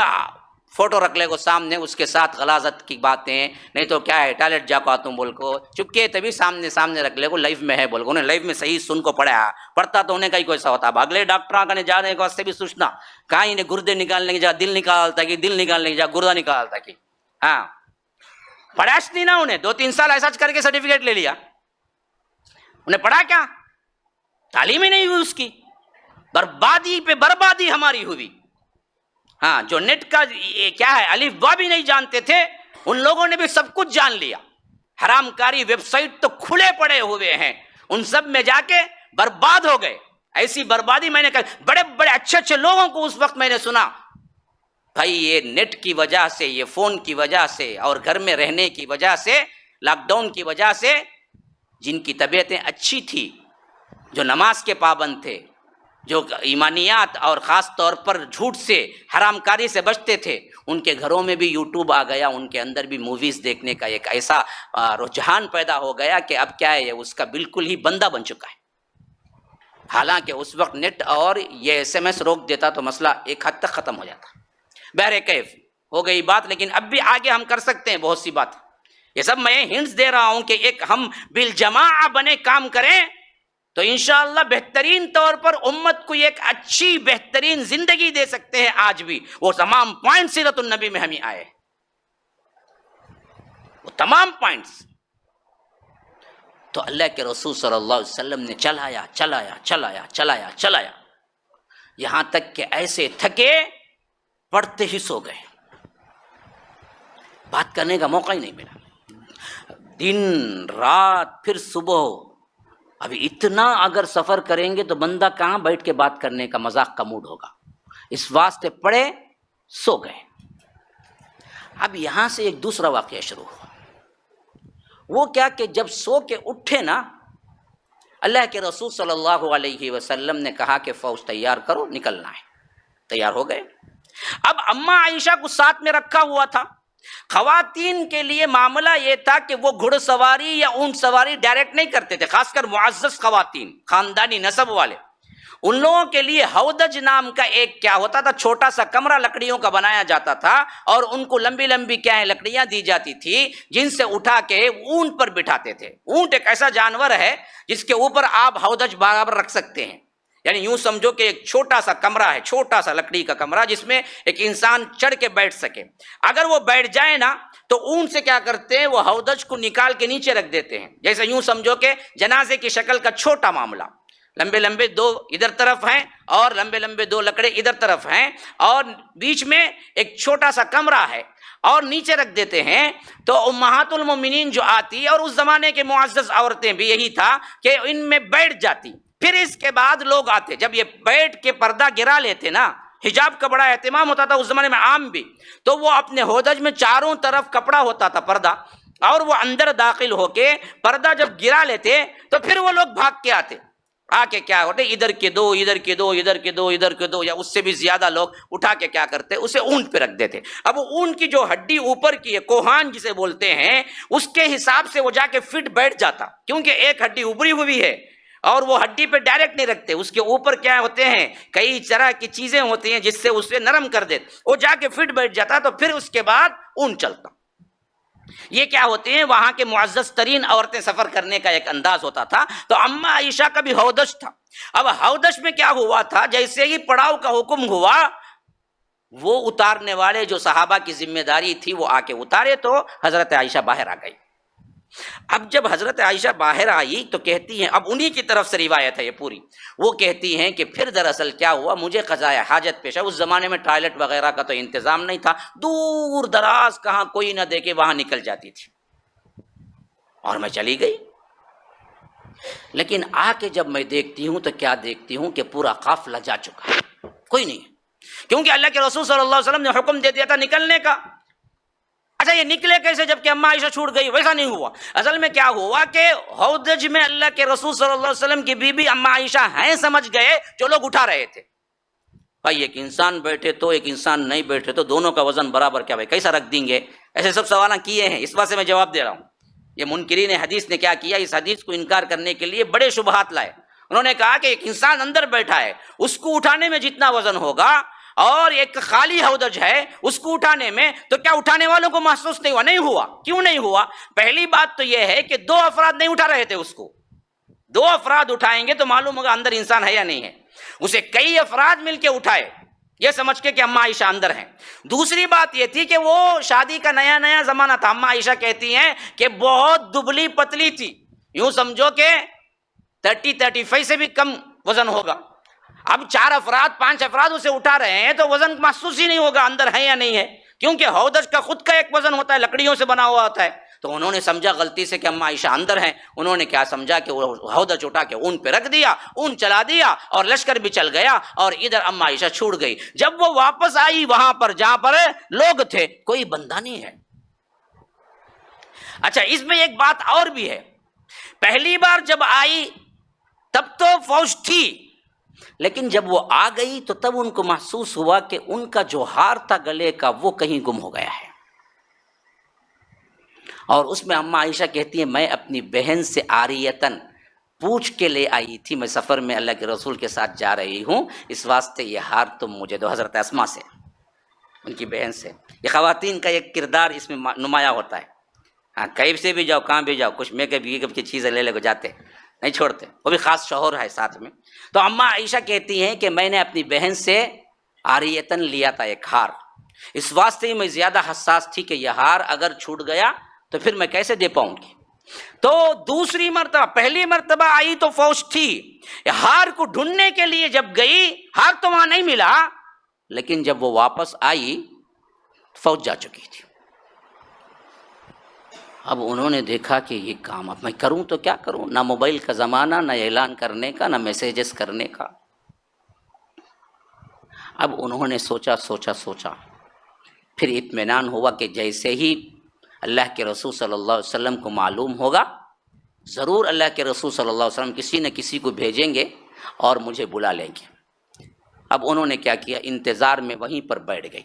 فوٹو رکھ لے کو سامنے، اس کے ساتھ غلاظت کی باتیں، نہیں تو کیا ہے ٹوائلٹ جا کو تم بول کو چپکے تبھی سامنے رکھ لے کو لائف میں ہے بول کو، انہیں لائف میں صحیح سن کو پڑھتا تو انہیں کہیں کوئی ایسا ہوتا۔ اب اگلے ڈاکٹر کا جانے کے واسطے بھی سوچنا، کہاں انہیں گردے نکالنے کی جا دل نکالتا کہ دل نکالنے کی جا گردہ نکالتا کہ پڑھاش نہیں نا، انہیں 2-3 سال ایسا کر کے سرٹیفکیٹ لے لیا، انہیں پڑھا کیا، تعلیم ہی نہیں ہوئی اس کی، بربادی پہ بربادی ہماری ہوئی۔ جو نیٹ کا کیا ہے الف با بھی نہیں جانتے تھے، ان لوگوں نے بھی سب کچھ جان لیا۔ حرام کاری ویب سائٹ تو کھلے پڑے ہوئے ہیں، ان سب میں جا کے برباد ہو گئے۔ ایسی بربادی میں نے بڑے بڑے اچھے لوگوں کو اس وقت میں نے سنا، بھائی یہ نیٹ کی وجہ سے، یہ فون کی وجہ سے، اور گھر میں رہنے کی وجہ سے، لاک ڈاؤن کی وجہ سے، جن کی طبیعتیں اچھی تھی، جو نماز کے پابند تھے، جو ایمانیات اور خاص طور پر جھوٹ سے حرام کاری سے بچتے تھے، ان کے گھروں میں بھی یوٹیوب آ گیا، ان کے اندر بھی موویز دیکھنے کا ایک ایسا رجحان پیدا ہو گیا کہ اب کیا ہے، اس کا بالکل ہی بندہ بن چکا ہے۔ حالانکہ اس وقت نیٹ اور یہ SMS روک دیتا تو مسئلہ ایک حد تک ختم ہو جاتا۔ بہرکیف ہو گئی بات، لیکن اب بھی آگے ہم کر سکتے ہیں بہت سی بات۔ یہ سب میں ہنٹس دے رہا ہوں کہ ایک ہم بالجماع بنے کام کریں تو انشاءاللہ بہترین طور پر امت کو ایک اچھی بہترین زندگی دے سکتے ہیں۔ آج بھی وہ تمام پوائنٹ سیرت النبی میں ہمیں آئے، وہ تمام پوائنٹس تو اللہ کے رسول صلی اللہ علیہ وسلم نے چلایا چلایا چلایا چلایا چلایا، یہاں تک کہ ایسے تھکے پڑھتے ہی سو گئے، بات کرنے کا موقع ہی نہیں ملا۔ دن رات پھر صبح، ابھی اتنا اگر سفر کریں گے تو بندہ کہاں بیٹھ کے بات کرنے کا مذاق کا موڈ ہوگا، اس واسطے پڑھے سو گئے۔ اب یہاں سے ایک دوسرا واقعہ شروع ہوا، وہ کیا کہ جب سو کے اٹھے نا، اللہ کے رسول صلی اللہ علیہ وسلم نے کہا کہ فوج تیار کرو، نکلنا ہے۔ تیار ہو گئے۔ اب اماں عائشہ کو ساتھ میں رکھا ہوا تھا۔ خواتین کے لیے معاملہ یہ تھا کہ وہ گھڑ سواری یا اونٹ سواری ڈائریکٹ نہیں کرتے تھے، خاص کر معزز خواتین، خاندانی نسب والے، ان لوگوں کے لیے ہودج نام کا ایک کیا ہوتا تھا، چھوٹا سا کمرہ لکڑیوں کا بنایا جاتا تھا، اور ان کو لمبی لمبی کیا ہے لکڑیاں دی جاتی تھی جن سے اٹھا کے اونٹ پر بٹھاتے تھے۔ اونٹ ایک ایسا جانور ہے جس کے اوپر آپ ہودج برابر رکھ سکتے ہیں، یعنی یوں سمجھو کہ ایک چھوٹا سا کمرہ ہے، چھوٹا سا لکڑی کا کمرہ جس میں ایک انسان چڑھ کے بیٹھ سکے۔ اگر وہ بیٹھ جائے نا تو اونٹ سے کیا کرتے ہیں، وہ ہودج کو نکال کے نیچے رکھ دیتے ہیں، جیسے یوں سمجھو کہ جنازے کی شکل کا چھوٹا معاملہ، لمبے لمبے دو ادھر طرف ہیں اور لمبے لمبے دو لکڑے ادھر طرف ہیں، اور بیچ میں ایک چھوٹا سا کمرہ ہے اور نیچے رکھ دیتے ہیں۔ تو امہات المومنین جو آتی، اور اس زمانے کے معزز عورتیں بھی یہی تھا کہ ان میں بیٹھ جاتی، پھر اس کے بعد لوگ آتے، جب یہ بیٹھ کے پردہ گرا لیتے نا، حجاب کا بڑا اہتمام ہوتا تھا اس زمانے میں عام بھی، تو وہ اپنے ہودج میں چاروں طرف کپڑا ہوتا تھا پردہ، اور وہ اندر داخل ہو کے پردہ جب گرا لیتے تو پھر وہ لوگ بھاگ کے آتے، آ کے کیا ہوتے، ادھر کے دو ادھر کے دو ادھر کے دو ادھر کے دو، یا اس سے بھی زیادہ لوگ اٹھا کے کیا کرتے، اسے اونٹ پہ رکھ دیتے۔ اب وہ اونٹ کی جو ہڈی اوپر کی ہے، کوہان جسے بولتے ہیں، اس کے حساب سے وہ جا کے فٹ بیٹھ جاتا، کیونکہ ایک ہڈی ابری ہوئی ہے اور وہ ہڈی پہ ڈائریکٹ نہیں رکھتے، اس کے اوپر کیا ہوتے ہیں، کئی طرح کی چیزیں ہوتی ہیں جس سے اسے نرم کر دیتے، وہ جا کے فٹ بیٹھ جاتا، تو پھر اس کے بعد اونٹ چلتا۔ یہ کیا ہوتے ہیں، وہاں کے معزز ترین عورتیں سفر کرنے کا ایک انداز ہوتا تھا۔ تو اماں عائشہ کا بھی ہودج تھا۔ اب ہودج میں کیا ہوا تھا، جیسے ہی پڑاؤ کا حکم ہوا، وہ اتارنے والے جو صحابہ کی ذمہ داری تھی وہ آ کے اتارے، تو حضرت عائشہ باہر آ گئی۔ اب جب حضرت عائشہ باہر آئی تو کہتی ہیں، اب انہی کی طرف سے روایت ہے یہ پوری، وہ کہتی ہیں کہ پھر دراصل کیا ہوا، مجھے قضاء حاجت پیش ہے۔ اس زمانے میں ٹوائلٹ وغیرہ کا تو انتظام نہیں تھا، دور دراز کہاں کوئی نہ دیکھے وہاں نکل جاتی تھی، اور میں چلی گئی۔ لیکن آ کے جب میں دیکھتی ہوں تو کیا دیکھتی ہوں کہ پورا قافلہ جا چکا ہے، کوئی نہیں ہے، کیونکہ اللہ کے رسول صلی اللہ علیہ وسلم نے حکم دے دیا تھا نکلنے کا۔ اچھا یہ نکلے کیسے جب کہ اماں عائشہ چھوٹ گئی؟ ویسا نہیں ہوا۔ اصل میں کیا ہوا کہ ہودج میں اللہ کے رسول صلی اللہ علیہ وسلم کی بیوی اماں عائشہ ہیں، سمجھ گئے جو لوگ اٹھا رہے تھے، بھائی ایک انسان بیٹھے تو ایک انسان نہیں بیٹھے تو دونوں کا وزن برابر، کیا بھائی کیسا رکھ دیں گے؟ ایسے سب سوال کیے ہیں، اس واسطے میں جواب دے رہا ہوں۔ یہ منکرین حدیث نے کیا کیا، اس حدیث کو انکار کرنے کے لیے بڑے شبہات لائے۔ انہوں نے کہا کہ ایک انسان اندر بیٹھا ہے، اس کو اٹھانے میں جتنا وزن ہوگا، اور ایک خالی ہودج ہے اس کو اٹھانے میں، تو کیا اٹھانے والوں کو محسوس نہیں ہوا؟ نہیں ہوا۔ کیوں نہیں ہوا؟ پہلی بات تو یہ ہے کہ دو افراد نہیں اٹھا رہے تھے اس کو، دو افراد اٹھائیں گے تو معلوم ہوگا اندر انسان ہے یا نہیں ہے، اسے کئی افراد مل کے اٹھائے یہ سمجھ کے کہ اماں عائشہ اندر ہیں۔ دوسری بات یہ تھی کہ وہ شادی کا نیا نیا زمانہ تھا، اماں عائشہ کہتی ہیں کہ بہت دبلی پتلی تھی، یوں سمجھو کہ 30-35 سے بھی کم وزن ہوگا۔ اب 4 افراد 5 افراد اسے اٹھا رہے ہیں تو وزن محسوس ہی نہیں ہوگا اندر ہے یا نہیں ہے، کیونکہ ہودج کا خود کا ایک وزن ہوتا ہے، لکڑیوں سے بنا ہوا ہوتا ہے۔ تو انہوں نے سمجھا غلطی سے کہ اماں عائشہ اندر ہیں، انہوں نے کیا سمجھا کہ وہ ہودج اٹھا کے اون پہ رکھ دیا، اون چلا دیا اور لشکر بھی چل گیا، اور ادھر اماں عائشہ چھوٹ گئی۔ جب وہ واپس آئی وہاں پر جہاں پر لوگ تھے، کوئی بندہ نہیں ہے۔ اچھا اس میں ایک بات اور بھی ہے، پہلی بار جب آئی تب تو فوج تھی، لیکن جب وہ آ گئی تو تب ان کو محسوس ہوا کہ ان کا جو ہار تھا گلے کا وہ کہیں گم ہو گیا ہے. اور اس میں اماں عائشہ کہتی ہیں میں اپنی بہن سے عاریتاً پوچھ کے لے آئی تھی، میں سفر میں اللہ کے رسول کے ساتھ جا رہی ہوں، اس واسطے یہ ہار تم مجھے دو. حضرت اسماء سے، ان کی بہن سے. یہ خواتین کا ایک کردار اس میں نمایاں ہوتا ہے. ہاں کہیں سے بھی جاؤ، کہاں بھی جاؤ، کچھ میک اپ کی چیزیں لے کے جاتے نہیں چھوڑتے، وہ بھی خاص شوہر ہے ساتھ میں. تو اماں عائشہ کہتی ہیں کہ میں نے اپنی بہن سے عاریتاً لیا تھا ایک ہار، اس واسطے میں زیادہ حساس تھی کہ یہ ہار اگر چھوٹ گیا تو پھر میں کیسے دے پاؤں گی. تو دوسری مرتبہ، پہلی مرتبہ آئی تو فوج تھی، ہار کو ڈھونڈنے کے لیے جب گئی ہار تو وہاں نہیں ملا، لیکن جب وہ واپس آئی فوج جا چکی تھی. اب انہوں نے دیکھا کہ یہ کام اب میں کروں تو کیا کروں، نہ موبائل کا زمانہ، نہ اعلان کرنے کا، نہ میسیجز کرنے کا. اب انہوں نے سوچا، پھر اطمینان ہوا کہ جیسے ہی اللہ کے رسول صلی اللہ علیہ وسلم کو معلوم ہوگا ضرور اللہ کے رسول صلی اللہ علیہ وسلم کسی نہ کسی کو بھیجیں گے اور مجھے بلا لیں گے. اب انہوں نے کیا کیا، انتظار میں وہیں پر بیٹھ گئی.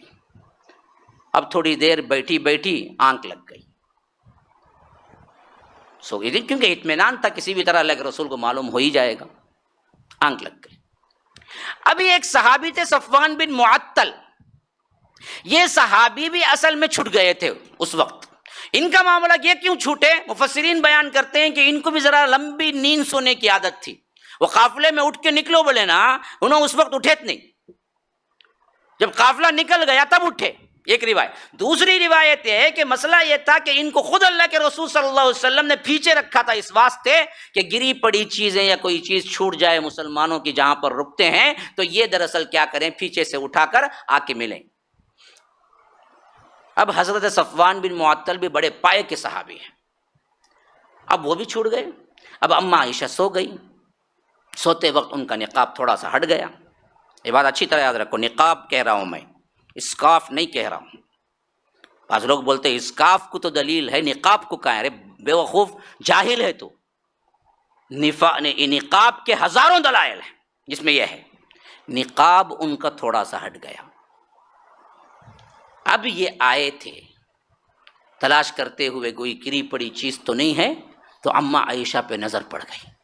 اب تھوڑی دیر بیٹھی آنکھ لگ گئی، سو گئی، کیونکہ اطمینان تھا کسی بھی طرح اللہ کے رسول کو معلوم ہو ہی جائے گا. آنکھ لگ گئی. ابھی ایک صحابی تھے صفوان بن معطل، یہ صحابی بھی اصل میں چھٹ گئے تھے اس وقت. ان کا معاملہ یہ کیوں چھوٹے، مفسرین بیان کرتے ہیں کہ ان کو بھی ذرا لمبی نیند سونے کی عادت تھی. وہ قافلے میں اٹھ کے نکلو بولے نا، انہوں اس وقت اٹھے نہیں، جب قافلہ نکل گیا تب اٹھے. ایک روایت. دوسری روایت یہ ہے کہ مسئلہ یہ تھا کہ ان کو خود اللہ کے رسول صلی اللہ علیہ وسلم نے پیچھے رکھا تھا اس واسطے کہ گری پڑی چیزیں یا کوئی چیز چھوٹ جائے مسلمانوں کی جہاں پر رکتے ہیں تو یہ دراصل کیا کریں، پیچھے سے اٹھا کر آ کے ملیں. اب حضرت صفوان بن معطل بھی بڑے پائے کے صحابی ہیں، اب وہ بھی چھوٹ گئے. اب اماں عائشہ سو گئی. سوتے وقت ان کا نقاب تھوڑا سا ہٹ گیا. یہ بات اچھی طرح یاد رکھو، نقاب کہہ رہا ہوں میں، اسکارف نہیں کہہ رہا ہوں. بعض لوگ بولتے ہیں اسکارف کو تو دلیل ہے، نقاب کو کہاں ہے؟ ارے بے وقوف جاہل ہے تو. نقاب کے ہزاروں دلائل ہیں جس میں یہ ہے، نقاب ان کا تھوڑا سا ہٹ گیا. اب یہ آئے تھے تلاش کرتے ہوئے کوئی گری پڑی چیز تو نہیں ہے، تو اماں عائشہ پہ نظر پڑ گئی.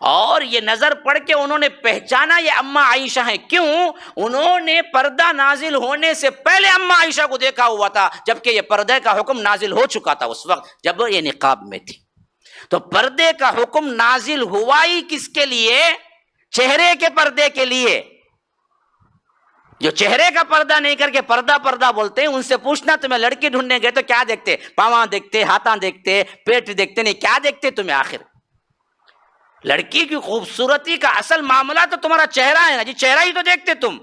اور یہ نظر پڑ کے انہوں نے پہچانا یہ اماں عائشہ ہیں. کیوں؟ انہوں نے پردہ نازل ہونے سے پہلے اماں عائشہ کو دیکھا ہوا تھا، جبکہ یہ پردے کا حکم نازل ہو چکا تھا اس وقت جب یہ نقاب میں تھی. تو پردے کا حکم نازل ہوا ہی کس کے لیے؟ چہرے کے پردے کے لیے. جو چہرے کا پردہ نہیں کر کے پردہ بولتے ہیں، ان سے پوچھنا تمہیں لڑکی ڈھونڈنے گئے تو کیا دیکھتے؟ پاواں دیکھتے، ہاتھاں دیکھتے، پیٹ دیکھتے، نہیں کیا دیکھتے تمہیں؟ آخر لڑکی کی خوبصورتی کا اصل معاملہ تو تمہارا چہرہ ہے نا جی، چہرہ ہی تو دیکھتے تم.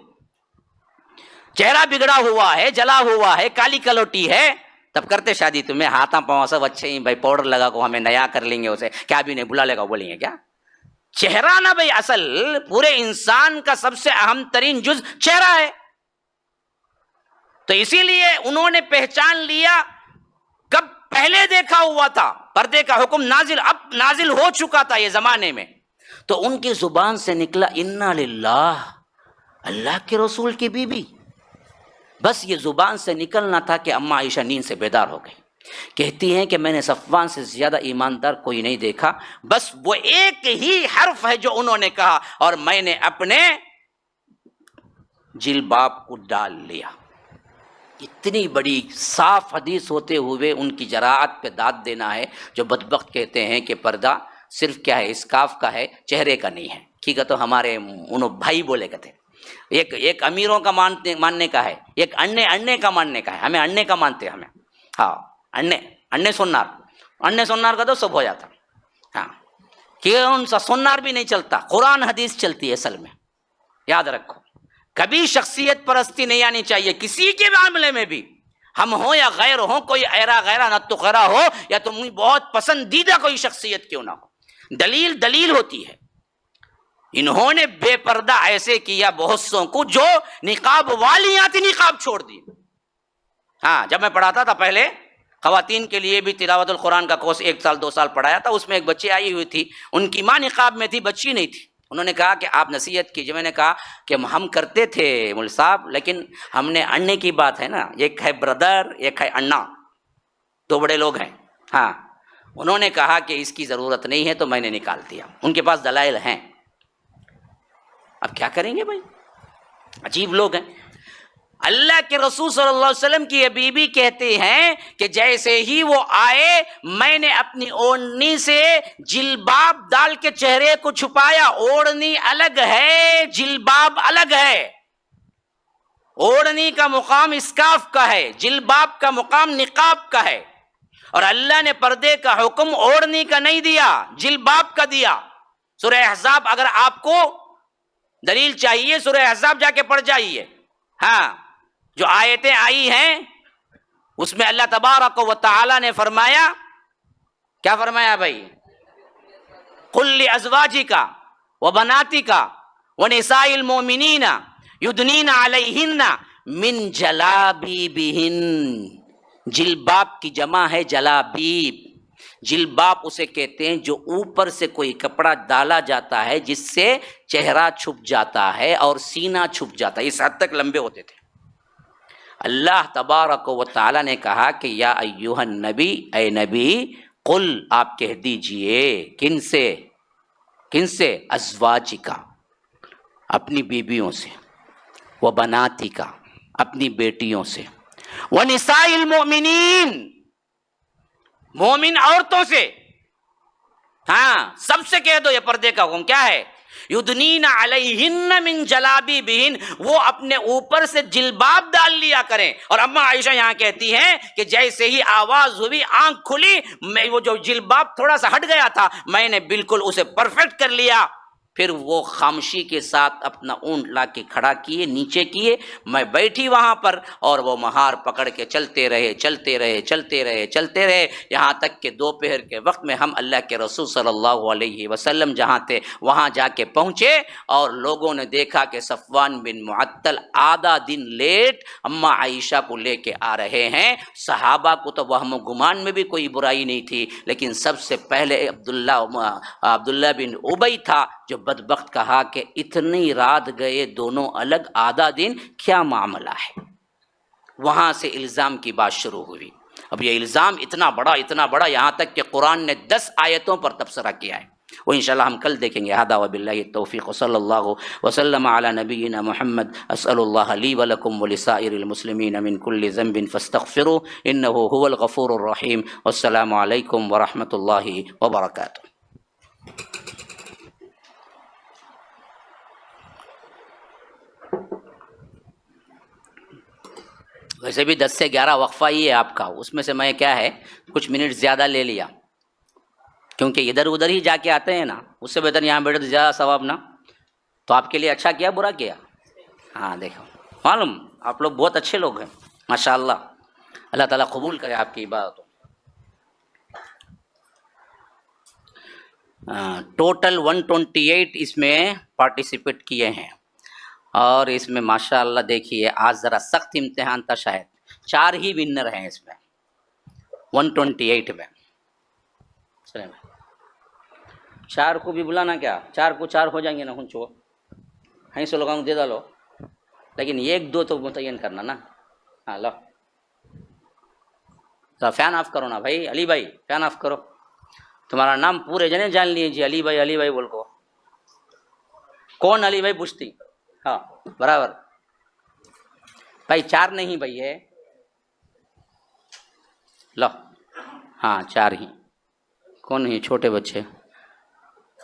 چہرہ بگڑا ہوا ہے، جلا ہوا ہے، کالی کلوٹی ہے، تب کرتے شادی. تمہیں ہاتھاں پاؤں سب اچھے ہی، بھائی پاؤڈر لگا کو ہمیں نیا کر لیں گے، اسے کیا بھی نہیں بلا لے گا بولیں گے کیا؟ چہرہ نا بھائی، اصل پورے انسان کا سب سے اہم ترین جز چہرہ ہے. تو اسی لیے انہوں نے پہچان لیا. کب؟ پہلے دیکھا ہوا تھا، پردے کا حکم اب نازل ہو چکا تھا یہ زمانے میں. تو ان کی زبان سے نکلا انا للہ، اللہ کے رسول کی بیوی. بس یہ زبان سے نکلنا تھا کہ اماں عائشہ نیند سے بیدار ہو گئی. کہتی ہیں کہ میں نے صفوان سے زیادہ ایماندار کوئی نہیں دیکھا، بس وہ ایک ہی حرف ہے جو انہوں نے کہا اور میں نے اپنے جلباب کو ڈال لیا. اتنی بڑی صاف حدیث ہوتے ہوئے ان کی جراحت پہ داد دینا ہے. جو بدبخت کہتے ہیں کہ پردہ صرف کیا ہے، اسکاف کا ہے، چہرے کا نہیں ہے. ٹھیک ہے، تو ہمارے انہوں بھائی بولے کہتے ایک امیروں کا ماننے کا ہے، ایک انے کا ماننے کا ہے. ہمیں انے کا مانتے ہیں، ہمیں ہاں انے سنار کا تو سب ہو جاتا. ہاں کہ ان سا سنار بھی نہیں چلتا، قرآن حدیث چلتی ہے اصل میں. یاد رکھو، کبھی شخصیت پرستی نہیں آنی چاہیے کسی کے معاملے میں بھی، ہم ہوں یا غیر ہوں، کوئی غیرہ نہ تو خیرہ ہو یا تم بہت پسندیدہ کوئی شخصیت کیوں نہ ہو. دلیل ہوتی ہے. انہوں نے بے پردہ ایسے کیا بہت سوں کو جو نقاب والیاں تھی، نقاب چھوڑ دی. ہاں جب میں پڑھاتا تھا پہلے خواتین کے لیے بھی تلاوت القرآن کا کورس 1 سال 2 سال پڑھایا تھا. اس میں ایک بچی آئی ہوئی تھی، ان کی ماں نقاب میں تھی، بچی نہیں تھی. انہوں نے کہا کہ آپ نصیحت کیجیے. میں نے کہا کہ ہم کرتے تھے مول صاحب، لیکن ہم نے اڑنے کی بات ہے نا، ایک ہے بردر ایک ہے اڑنا، دو بڑے لوگ ہیں. ہاں انہوں نے کہا کہ اس کی ضرورت نہیں ہے تو میں نے نکال دیا. ان کے پاس دلائل ہیں، اب کیا کریں گے بھائی، عجیب لوگ ہیں. اللہ کے رسول صلی اللہ علیہ وسلم کی یہ بیوی کہتے ہیں کہ جیسے ہی وہ آئے میں نے اپنی اوڑھنی سے جلباب ڈال کے چہرے کو چھپایا. اوڑھنی الگ ہے، جلباب الگ ہے. اوڑھنی کا مقام اسکاف کا ہے، جلباب کا مقام نقاب کا ہے. اور اللہ نے پردے کا حکم اوڑھنی کا نہیں دیا، جلباب کا دیا. سورہ احزاب اگر آپ کو دلیل چاہیے سورہ احزاب جا کے پڑھ جائیے. ہاں جو آیتیں آئی ہیں اس میں اللہ تبارک و تعالی نے فرمایا، کیا فرمایا بھائی؟ قل لازواجک وبناتک ونساء المؤمنین یدنین علیہن من جلابیبہن. جلباب کی جمع ہے جلابیب. جلباب اسے کہتے ہیں جو اوپر سے کوئی کپڑا ڈالا جاتا ہے جس سے چہرہ چھپ جاتا ہے اور سینہ چھپ جاتا ہے، اس حد تک لمبے ہوتے تھے. اللہ تبارک و تعالی نے کہا کہ یا ایھا النبی، اے نبی، قل آپ کہہ دیجئے. کن سے؟ ازواجکا، اپنی بیویوں سے، وبناتکا، اپنی بیٹیوں سے، ونساء المؤمنین، مومن عورتوں سے. ہاں سب سے کہہ دو یہ پردے کا حکم کیا ہے؟ یدنین علیہن من جلابیبہن، وہ اپنے اوپر سے جلباب ڈال لیا کریں. اور اما عائشہ یہاں کہتی ہیں کہ جیسے ہی آواز ہوئی آنکھ کھلی، وہ جو جلباب تھوڑا سا ہٹ گیا تھا میں نے بالکل اسے پرفیکٹ کر لیا. پھر وہ خاموشی کے ساتھ اپنا اونٹ لا کے کھڑا کیے، نیچے کیے، میں بیٹھی وہاں پر، اور وہ مہار پکڑ کے چلتے رہے یہاں تک کہ دوپہر کے وقت میں ہم اللہ کے رسول صلی اللہ علیہ وسلم جہاں تھے وہاں جا کے پہنچے. اور لوگوں نے دیکھا کہ صفوان بن معطل آدھا دن لیٹ اما عائشہ کو لے کے آ رہے ہیں. صحابہ کو تو وہم و گمان میں بھی کوئی برائی نہیں تھی، لیکن سب سے پہلے عبداللہ بن ابی تھا جو بدبخت کہا کہ اتنی رات گئے دونوں الگ، آدھا دن، کیا معاملہ ہے؟ وہاں سے الزام کی بات شروع ہوئی. اب یہ الزام اتنا بڑا یہاں تک کہ قرآن نے 10 آیتوں پر تبصرہ کیا ہے، وہ انشاءاللہ ہم کل دیکھیں گے. ھذا وباللہ التوفیق صلی اللہ وسلم علی نبینا محمد. اسأل اللہ لی ولکم ولسائر المسلمین من کل ذنب فاستغفروا انہ هو الغفور الرحیم. والسلام علیکم ورحمۃ اللہ وبرکاتہ. ویسے بھی 10 سے 11 وقفہ ہی ہے آپ کا، اس میں سے میں کیا ہے کچھ منٹ زیادہ لے لیا، کیونکہ ادھر ادھر ہی جا کے آتے ہیں نا، اس سے بہتر یہاں بیٹھے تو زیادہ ثواب نا. تو آپ کے لیے اچھا کیا برا کیا؟ ہاں دیکھو معلوم آپ لوگ بہت اچھے لوگ ہیں ماشاءاللہ. اللہ تعالیٰ قبول کرے آپ کی عبادت. ٹوٹل 128 اس میں پارٹیسپیٹ کیے ہیں، اور اس میں ماشاءاللہ دیکھیے آج ذرا سخت امتحان تھا، شاید 4 ہی ونر ہیں اس میں 128 میں. 4 کو بھی بلانا کیا، 4 کو 4 ہو جائیں گے نا، ہنچو ہیں سو لوگوں کو دے ڈالو، لیکن 1-2 تو متعین کرنا نا. ہاں لو تو فین آف کرو نا بھائی، علی بھائی فین آف کرو. تمہارا نام پورے جنے جان لیے جی، علی بھائی بول کو. کون علی بھائی پوچھتی؟ ہاں برابر بھائی 4 نہیں بھائی ہے، لو ہاں 4 ہی. کون ہے چھوٹے بچے؟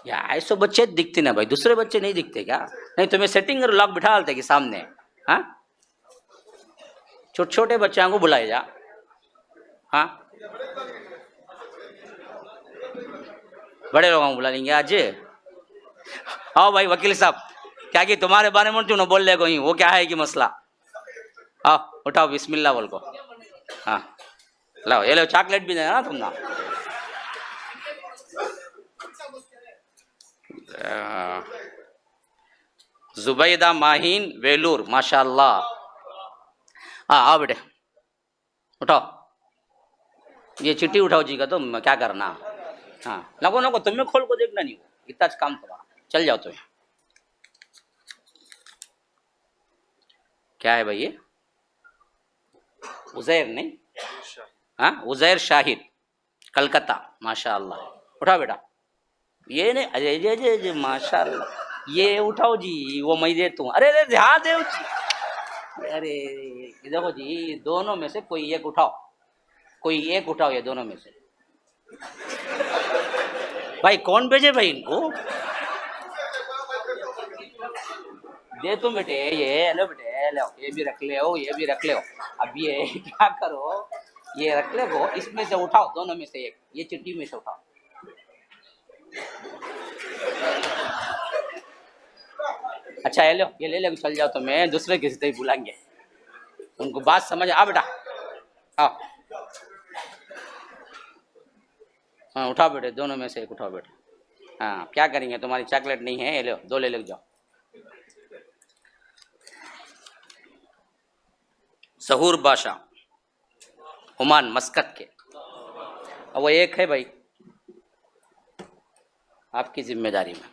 یا ایسے بچے دکھتے نا بھائی، دوسرے بچے نہیں دکھتے کیا؟ نہیں تمہیں سیٹنگ اور لاک بٹھا ڈالتے کہ سامنے. ہاں چھوٹے بچوں کو بلائے جا. ہاں بڑے لوگوں کو بلا لیں گے آج. آؤ بھائی وکیل صاحب، کیا کہ تمہارے بارے میں کیوں نہ بول لے کوئی، وہ کیا ہے کہ مسئلہ. آؤ اٹھاؤ بسم اللہ بول کو. ہاں لاؤ یہ لو چاکلیٹ بھی دینا نا تم نا. زبیدہ ماہین ویلور ماشاءاللہ. ہاں آؤ بیٹے اٹھاؤ، یہ چٹھی اٹھاؤ جی کا. تم کیا کرنا؟ ہاں نکو تمہیں کھول کو دیکھنا نہیں، اتنا کام تمہارا. چل جاؤ تمہیں. کیا ہے بھائی یہ؟ عزیر نہیں، ہاں عزیر شاہد کلکتہ، ماشاء اللہ. اٹھا بیٹا، یہ نہیں، ارے ماشاء اللہ، یہ اٹھاؤ جی، وہ میں دیتا ہوں. ارے دھیان دے جی، ارے دیکھو جی، دونوں میں سے کوئی ایک اٹھاؤ، کوئی ایک اٹھاؤ یہ دونوں میں سے. بھائی کون بھیجے بھائی ان کو؟ دے تم بیٹے، یہ لو بیٹے، لو یہ بھی رکھ لے ہو، یہ بھی رکھ لے ہو. اب یہ کیا کرو، یہ رکھ لے وہ، اس میں سے اٹھاؤ، دونوں میں سے ایک، یہ چٹی میں سے اٹھاؤ. اچھا یہ لو، یہ لے لے کے چل جاؤ، تو میں دوسرے کسی سے بلائیں گے، ان کو بات سمجھ آ بیٹا. آؤ، ہاں اٹھاؤ بیٹے، دونوں میں سے ایک اٹھاؤ بیٹا. ہاں کیا کریں گے، تمہاری چاکلیٹ نہیں ہے، یہ لو دو لے لے جاؤ. ظہور بادشاہ عمان مسقط کے، وہ ایک ہے بھائی آپ کی ذمہ داری میں.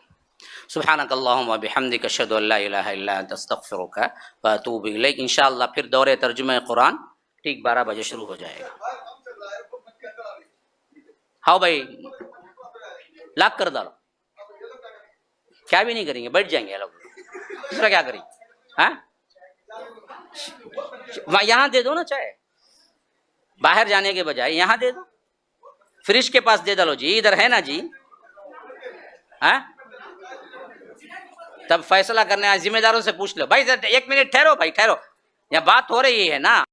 سبحانک اللہم و بحمدک اشہد ان لا الہ الا انت استغفرک و اتوب الیک. انشاءاللہ پھر دور ترجمہ قرآن ٹھیک 12 بجے شروع ہو جائے گا. ہاں بھائی لاک کر ڈالو، کیا بھی نہیں کریں گے، بیٹھ جائیں گے لوگ، دوسرا کیا کریں. ہاں یہاں دے دو نا، چاہے باہر جانے کے بجائے یہاں دے دو، فریج کے پاس دے ڈالو جی، ادھر ہے نا جی. ہاں تب فیصلہ کرنے آئے، ذمہ داروں سے پوچھ لو. بھائی ایک منٹ ٹھہرو، بھائی ٹھہرو، یہاں بات ہو رہی ہے نا.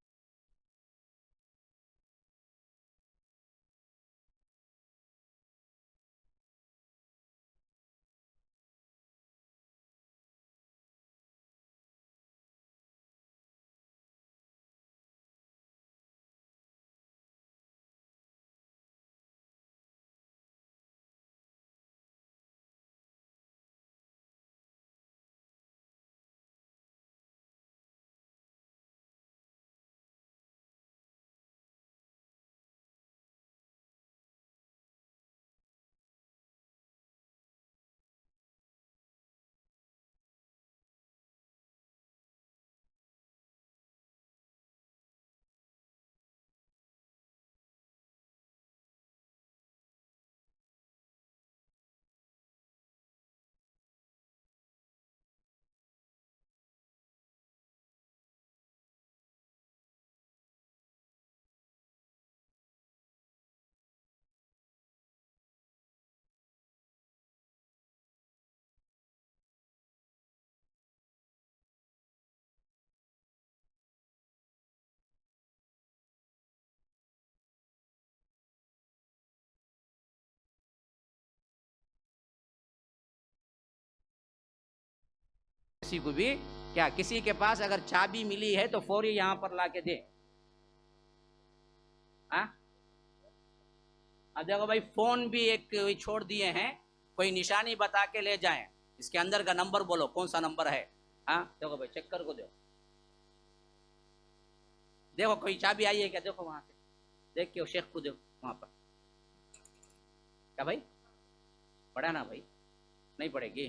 کسی کو بھی کیا، کسی کے پاس اگر چابی ملی ہے تو فوری یہاں پر لا کے دے. ہاں دیکھو بھائی، فون بھی ایک چھوڑ دیے ہیں، کوئی نشانی بتا کے لے جائیں، اس کے اندر کا نمبر بولو کون سا نمبر ہے. ہاں دیکھو بھائی، چیک کر کو دو، دیکھو کوئی چابی آئی ہے کیا، دیکھو وہاں سے دیکھ کے شیخ کو دو وہاں پر. کیا بھائی پڑھا نا بھائی، نہیں پڑھے گی.